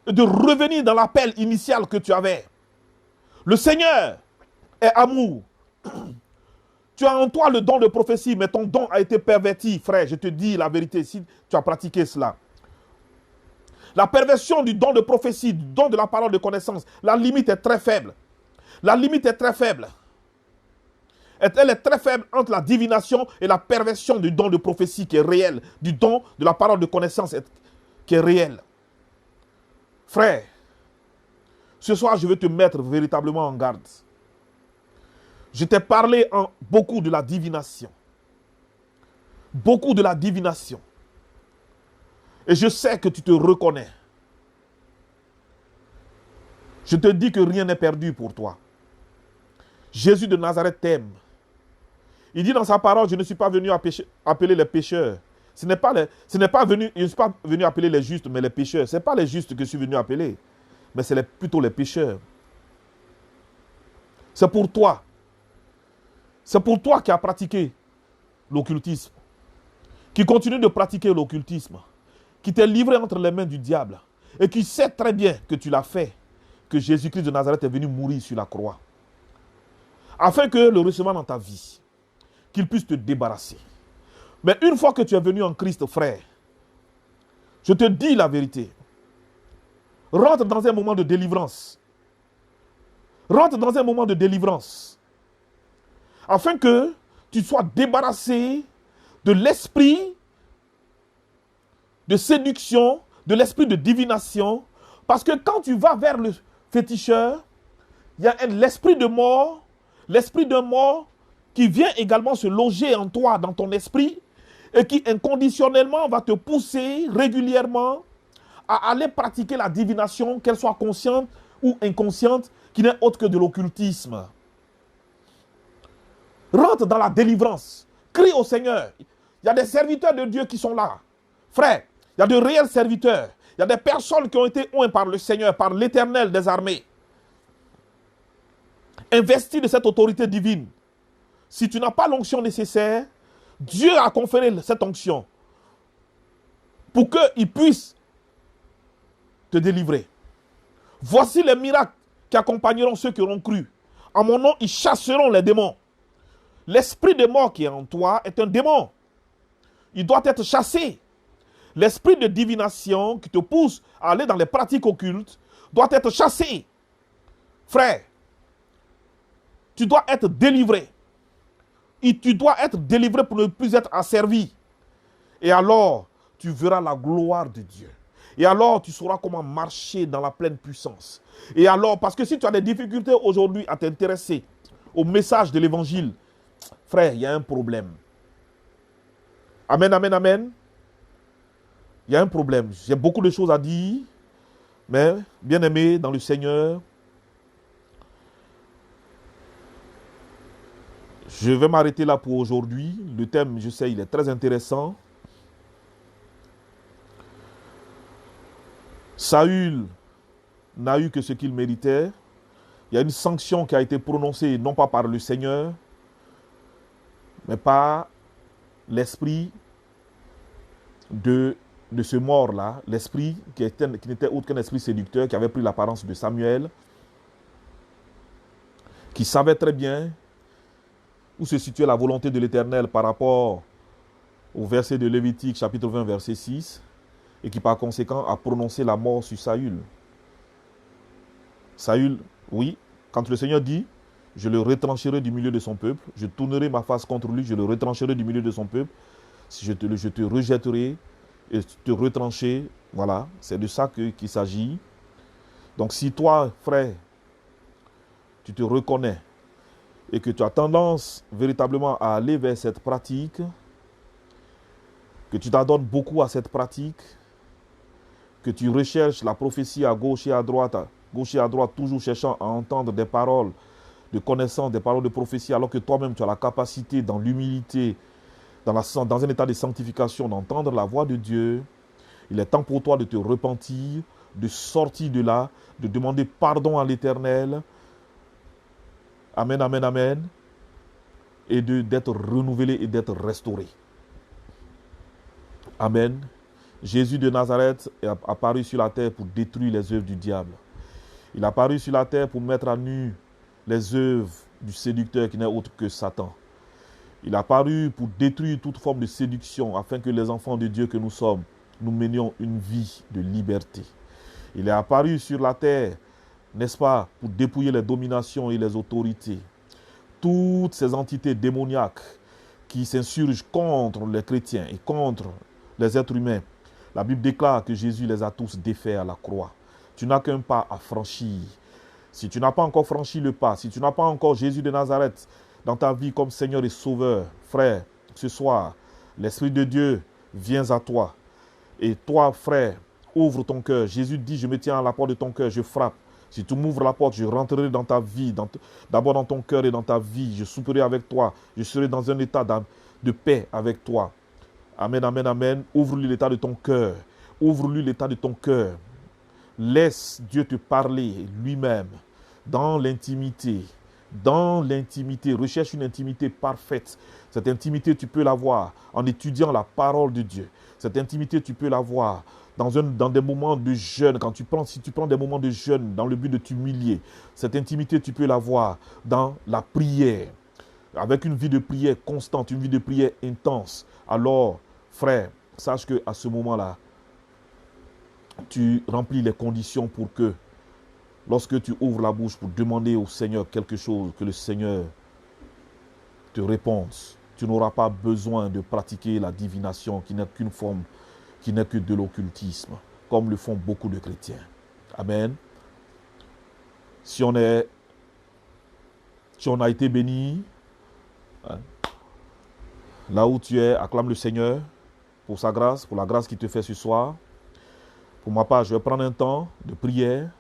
[SPEAKER 1] Et de revenir dans l'appel initial que tu avais. Le Seigneur est amour. Tu as en toi le don de prophétie, mais ton don a été perverti, frère. Je te dis la vérité si tu as pratiqué cela. La perversion du don de prophétie, du don de la parole de connaissance, la limite est très faible. La limite est très faible. Elle est très faible entre la divination et la perversion du don de prophétie qui est réel, du don de la parole de connaissance qui est réel. Frère, ce soir, je veux te mettre véritablement en garde. Je t'ai parlé beaucoup de la divination. Beaucoup de la divination. Et je sais que tu te reconnais. Je te dis que rien n'est perdu pour toi. Jésus de Nazareth t'aime. Il dit dans sa parole, je ne suis pas venu appeler les pécheurs. Je ne suis pas venu appeler les justes, mais les pécheurs. Ce n'est pas les justes que je suis venu appeler, mais c'est plutôt les pécheurs. C'est pour toi. C'est pour toi qui as pratiqué l'occultisme, qui continue de pratiquer l'occultisme, qui t'est livré entre les mains du diable, et qui sait très bien que tu l'as fait, que Jésus-Christ de Nazareth est venu mourir sur la croix, afin que le recevant dans ta vie, qu'il puisse te débarrasser. Mais une fois que tu es venu en Christ, frère, je te dis la vérité. Rentre dans un moment de délivrance. Rentre dans un moment de délivrance. Afin que tu sois débarrassé de l'esprit de séduction, de l'esprit de divination. Parce que quand tu vas vers le féticheur, il y a l'esprit de mort qui vient également se loger en toi, dans ton esprit, et qui inconditionnellement va te pousser régulièrement à aller pratiquer la divination, qu'elle soit consciente ou inconsciente, qui n'est autre que de l'occultisme. Rentre dans la délivrance. Crie au Seigneur. Il y a des serviteurs de Dieu qui sont là. Frère, il y a de réels serviteurs. Il y a des personnes qui ont été oints par le Seigneur, par l'Éternel des armées. Investis de cette autorité divine. Si tu n'as pas l'onction nécessaire, Dieu a conféré cette onction pour qu'il puisse te délivrer. Voici les miracles qui accompagneront ceux qui auront cru. En mon nom, ils chasseront les démons. L'esprit de mort qui est en toi est un démon. Il doit être chassé. L'esprit de divination qui te pousse à aller dans les pratiques occultes doit être chassé. Frère, tu dois être délivré. Et tu dois être délivré pour ne plus être asservi. Et alors, tu verras la gloire de Dieu. Et alors, tu sauras comment marcher dans la pleine puissance. Et alors, parce que si tu as des difficultés aujourd'hui à t'intéresser au message de l'évangile, frère, il y a un problème. Amen, amen, amen. Il y a un problème. J'ai beaucoup de choses à dire, mais bien aimé dans le Seigneur, je vais m'arrêter là pour aujourd'hui. Le thème, je sais, il est très intéressant. Saül n'a eu que ce qu'il méritait. Il y a une sanction qui a été prononcée, non pas par le Seigneur, mais par l'esprit de ce mort-là, l'esprit qui n'était autre qu'un esprit séducteur, qui avait pris l'apparence de Samuel, qui savait très bien où se situait la volonté de l'Éternel par rapport au verset de Lévitique, chapitre 20, verset 6, et qui par conséquent a prononcé la mort sur Saül. Saül, oui, quand le Seigneur dit, je le retrancherai du milieu de son peuple, je tournerai ma face contre lui, je le retrancherai du milieu de son peuple, je te rejetterai et te retrancher, voilà, c'est de ça qu'il s'agit. Donc si toi, frère, tu te reconnais et que tu as tendance véritablement à aller vers cette pratique, que tu t'adonnes beaucoup à cette pratique, que tu recherches la prophétie à gauche et à droite, toujours cherchant à entendre des paroles de connaissance, des paroles de prophétie, alors que toi-même tu as la capacité dans l'humilité, dans un état de sanctification, d'entendre la voix de Dieu, il est temps pour toi de te repentir, de sortir de là, de demander pardon à l'Éternel. Amen, amen, amen. Et d'être renouvelé et d'être restauré. Amen. Jésus de Nazareth est apparu sur la terre pour détruire les œuvres du diable. Il est apparu sur la terre pour mettre à nu les œuvres du séducteur qui n'est autre que Satan. Il est apparu pour détruire toute forme de séduction afin que les enfants de Dieu que nous sommes, nous menions une vie de liberté. Il est apparu sur la terre, n'est-ce pas, pour dépouiller les dominations et les autorités. Toutes ces entités démoniaques qui s'insurgent contre les chrétiens et contre les êtres humains. La Bible déclare que Jésus les a tous défaits à la croix. Tu n'as qu'un pas à franchir. Si tu n'as pas encore franchi le pas, si tu n'as pas encore Jésus de Nazareth dans ta vie comme Seigneur et Sauveur, frère, ce soir, l'Esprit de Dieu vient à toi. Et toi, frère, ouvre ton cœur. Jésus dit, je me tiens à la porte de ton cœur, je frappe. Si tu m'ouvres la porte, je rentrerai dans ta vie, d'abord dans ton cœur et dans ta vie. Je souperai avec toi. Je serai dans un état de paix avec toi. Amen, amen, amen. Ouvre-lui l'état de ton cœur. Ouvre-lui l'état de ton cœur. Laisse Dieu te parler lui-même dans l'intimité. Dans l'intimité. Recherche une intimité parfaite. Cette intimité, tu peux l'avoir en étudiant la parole de Dieu. Cette intimité, tu peux l'avoir dans des moments de jeûne, si tu prends des moments de jeûne dans le but de t'humilier. Cette intimité, tu peux l'avoir dans la prière, avec une vie de prière constante, une vie de prière intense. Alors, frère, sache qu'à ce moment-là, tu remplis les conditions pour que, lorsque tu ouvres la bouche pour demander au Seigneur quelque chose, que le Seigneur te réponde. Tu n'auras pas besoin de pratiquer la divination qui n'est qu'une forme, qui n'est que de l'occultisme, comme le font beaucoup de chrétiens. Amen. Si on a été béni, hein, là où tu es, acclame le Seigneur pour sa grâce, pour la grâce qu'il te fait ce soir. Pour ma part, je vais prendre un temps de prière.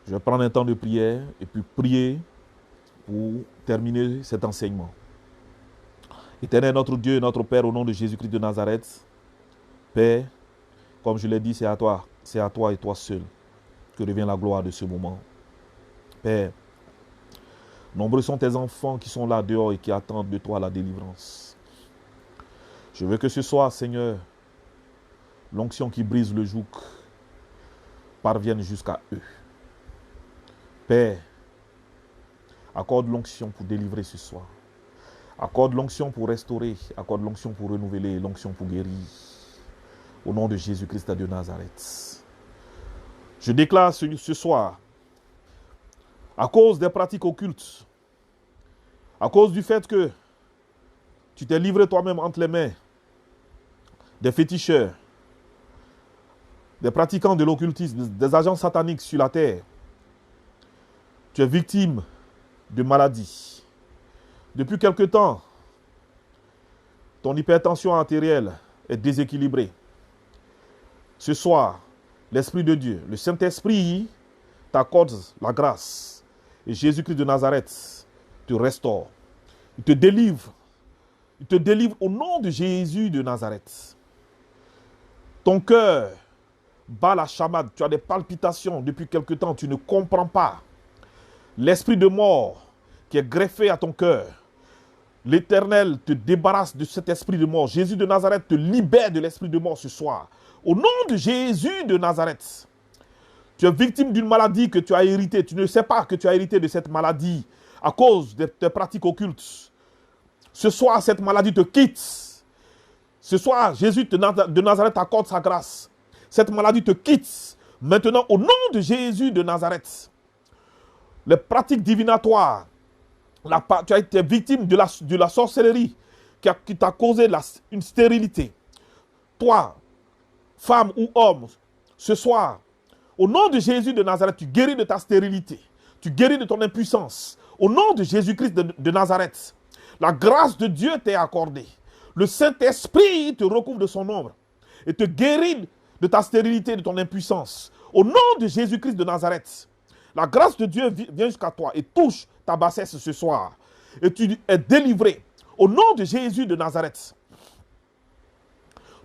[SPEAKER 1] Je vais prendre un temps de prière et puis prier pour terminer cet enseignement. Éternel notre Dieu et notre Père, au nom de Jésus-Christ de Nazareth, Père, comme je l'ai dit, c'est à toi et toi seul que revient la gloire de ce moment. Père, nombreux sont tes enfants qui sont là dehors et qui attendent de toi la délivrance. Je veux que ce soir, Seigneur, l'onction qui brise le joug parvienne jusqu'à eux. Père, accorde l'onction pour délivrer ce soir. Accorde l'onction pour restaurer, accorde l'onction pour renouveler, l'onction pour guérir. au nom de Jésus-Christ de Nazareth. Je déclare ce soir, à cause des pratiques occultes, à cause du fait que tu t'es livré toi-même entre les mains des féticheurs, des pratiquants de l'occultisme, des agents sataniques sur la terre, tu es victime de maladies. Depuis quelque temps, ton hypertension artérielle est déséquilibrée. Ce soir, l'Esprit de Dieu, le Saint-Esprit t'accorde la grâce. Et Jésus-Christ de Nazareth te restaure. Il te délivre. Il te délivre au nom de Jésus de Nazareth. Ton cœur bat la chamade. Tu as des palpitations depuis quelque temps. Tu ne comprends pas. L'esprit de mort qui est greffé à ton cœur. L'Éternel te débarrasse de cet esprit de mort. Jésus de Nazareth te libère de l'esprit de mort ce soir. Au nom de Jésus de Nazareth. Tu es victime d'une maladie que tu as héritée. Tu ne sais pas que tu as hérité de cette maladie à cause de tes pratiques occultes. Ce soir, cette maladie te quitte. Ce soir, Jésus de Nazareth accorde sa grâce. Cette maladie te quitte. Maintenant, au nom de Jésus de Nazareth. Les pratiques divinatoires, tu as été victime de la sorcellerie qui t'a causé une stérilité. Toi, femme ou homme, ce soir, au nom de Jésus de Nazareth, tu guéris de ta stérilité. Tu guéris de ton impuissance. Au nom de Jésus-Christ de Nazareth, la grâce de Dieu t'est accordée. Le Saint-Esprit te recouvre de son ombre et te guérit de ta stérilité, de ton impuissance. Au nom de Jésus-Christ de Nazareth, la grâce de Dieu vient jusqu'à toi et touche ta bassesse ce soir. Et tu es délivré. Au nom de Jésus de Nazareth.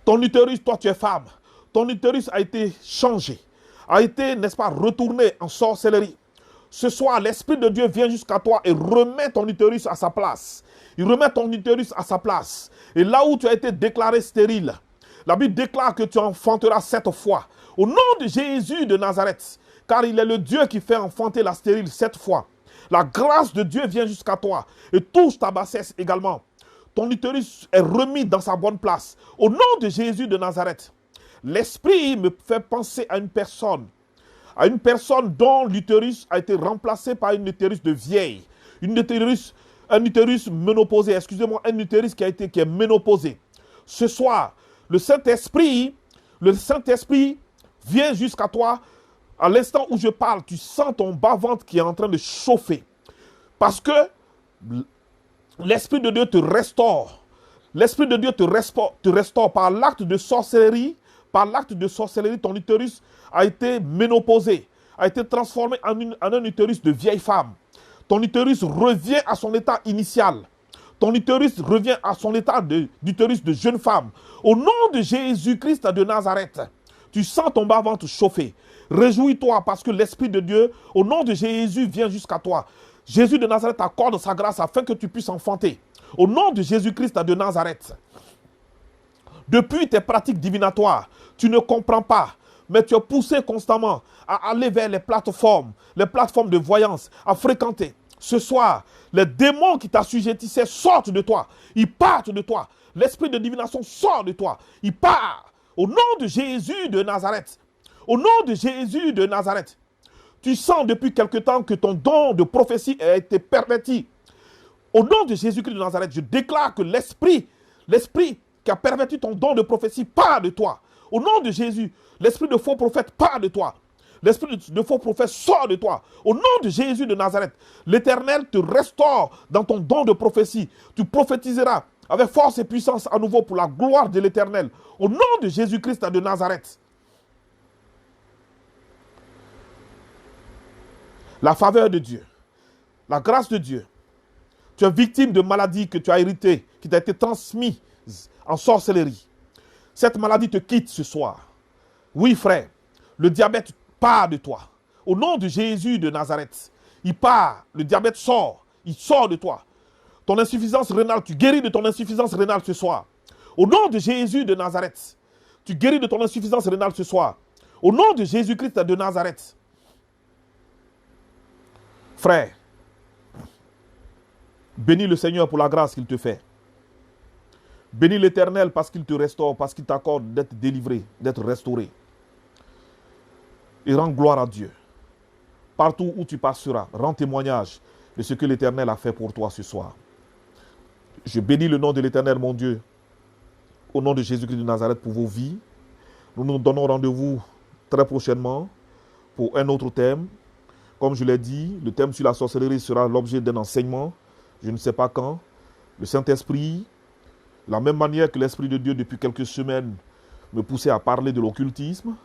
[SPEAKER 1] Ton utérus, toi tu es femme. Ton utérus a été changé. A été, n'est-ce pas, retourné en sorcellerie. Ce soir, l'Esprit de Dieu vient jusqu'à toi et remet ton utérus à sa place. Il remet ton utérus à sa place. Et là où tu as été déclaré stérile, la Bible déclare que tu enfanteras 7 fois. Au nom de Jésus de Nazareth. Car il est le Dieu qui fait enfanter la stérile 7 fois. La grâce de Dieu vient jusqu'à toi et touche ta bassesse également. Ton utérus est remis dans sa bonne place. Au nom de Jésus de Nazareth. L'Esprit me fait penser à une personne dont l'utérus a été remplacé par une utérus de vieille. Un utérus ménopausé, excusez-moi, un utérus qui est ménopausé. Ce soir, le Saint-Esprit vient jusqu'à toi. À l'instant où je parle, tu sens ton bas-ventre qui est en train de chauffer. Parce que l'Esprit de Dieu te restaure. L'Esprit de Dieu te restaure par l'acte de sorcellerie. Par l'acte de sorcellerie, ton utérus a été ménopausé, a été transformé en un utérus de vieille femme. Ton utérus revient à son état initial. Ton utérus revient à son état d'utérus de jeune femme. Au nom de Jésus-Christ de Nazareth, tu sens ton bas-ventre chauffer. Réjouis-toi parce que l'Esprit de Dieu, au nom de Jésus, vient jusqu'à toi. Jésus de Nazareth accorde sa grâce afin que tu puisses enfanter. Au nom de Jésus-Christ de Nazareth. Depuis tes pratiques divinatoires, tu ne comprends pas, mais tu es poussé constamment à aller vers les plateformes de voyance, à fréquenter. Ce soir, les démons qui t'assujettissaient sortent de toi. Ils partent de toi. L'esprit de divination sort de toi. Il part. Au nom de Jésus de Nazareth. Au nom de Jésus de Nazareth. Tu sens depuis quelque temps que ton don de prophétie a été perverti. Au nom de Jésus-Christ de Nazareth, je déclare que l'esprit qui a perverti ton don de prophétie part de toi. Au nom de Jésus, l'esprit de faux prophète part de toi. L'esprit de faux prophète sort de toi. Au nom de Jésus de Nazareth, l'Éternel te restaure dans ton don de prophétie. Tu prophétiseras avec force et puissance à nouveau pour la gloire de l'Éternel. Au nom de Jésus-Christ de Nazareth. La faveur de Dieu, la grâce de Dieu. Tu es victime de maladies que tu as héritées, qui t'a été transmise en sorcellerie. Cette maladie te quitte ce soir. Oui, frère, le diabète part de toi. Au nom de Jésus de Nazareth, il part, le diabète sort, il sort de toi. Ton insuffisance rénale, tu guéris de ton insuffisance rénale ce soir. Au nom de Jésus de Nazareth, tu guéris de ton insuffisance rénale ce soir. Au nom de Jésus-Christ de Nazareth. Frère, bénis le Seigneur pour la grâce qu'il te fait. Bénis l'Éternel parce qu'il te restaure, parce qu'il t'accorde d'être délivré, d'être restauré. Et rends gloire à Dieu. Partout où tu passeras, rends témoignage de ce que l'Éternel a fait pour toi ce soir. Je bénis le nom de l'Éternel, mon Dieu, au nom de Jésus-Christ de Nazareth pour vos vies. Nous nous donnons rendez-vous très prochainement pour un autre thème. Comme je l'ai dit, le thème sur la sorcellerie sera l'objet d'un enseignement. Je ne sais pas quand. Le Saint-Esprit, de la même manière que l'Esprit de Dieu depuis quelques semaines me poussait à parler de l'occultisme,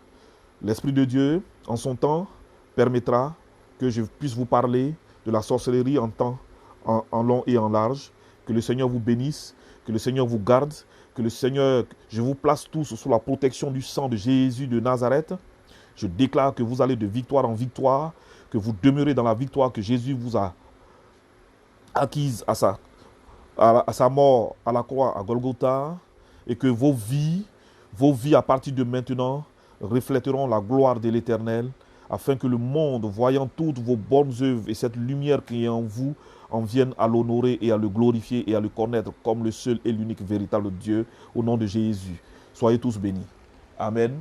[SPEAKER 1] l'Esprit de Dieu, en son temps, permettra que je puisse vous parler de la sorcellerie en long et en large. Que le Seigneur vous bénisse, que le Seigneur vous garde, que le Seigneur, je vous place tous sous la protection du sang de Jésus de Nazareth. Je déclare que vous allez de victoire en victoire, que vous demeurez dans la victoire que Jésus vous a acquise à sa mort à la croix à Golgotha, et que vos vies à partir de maintenant, reflèteront la gloire de l'Éternel, afin que le monde, voyant toutes vos bonnes œuvres et cette lumière qui est en vous, en vienne à l'honorer et à le glorifier et à le connaître comme le seul et l'unique véritable Dieu, au nom de Jésus. Soyez tous bénis. Amen.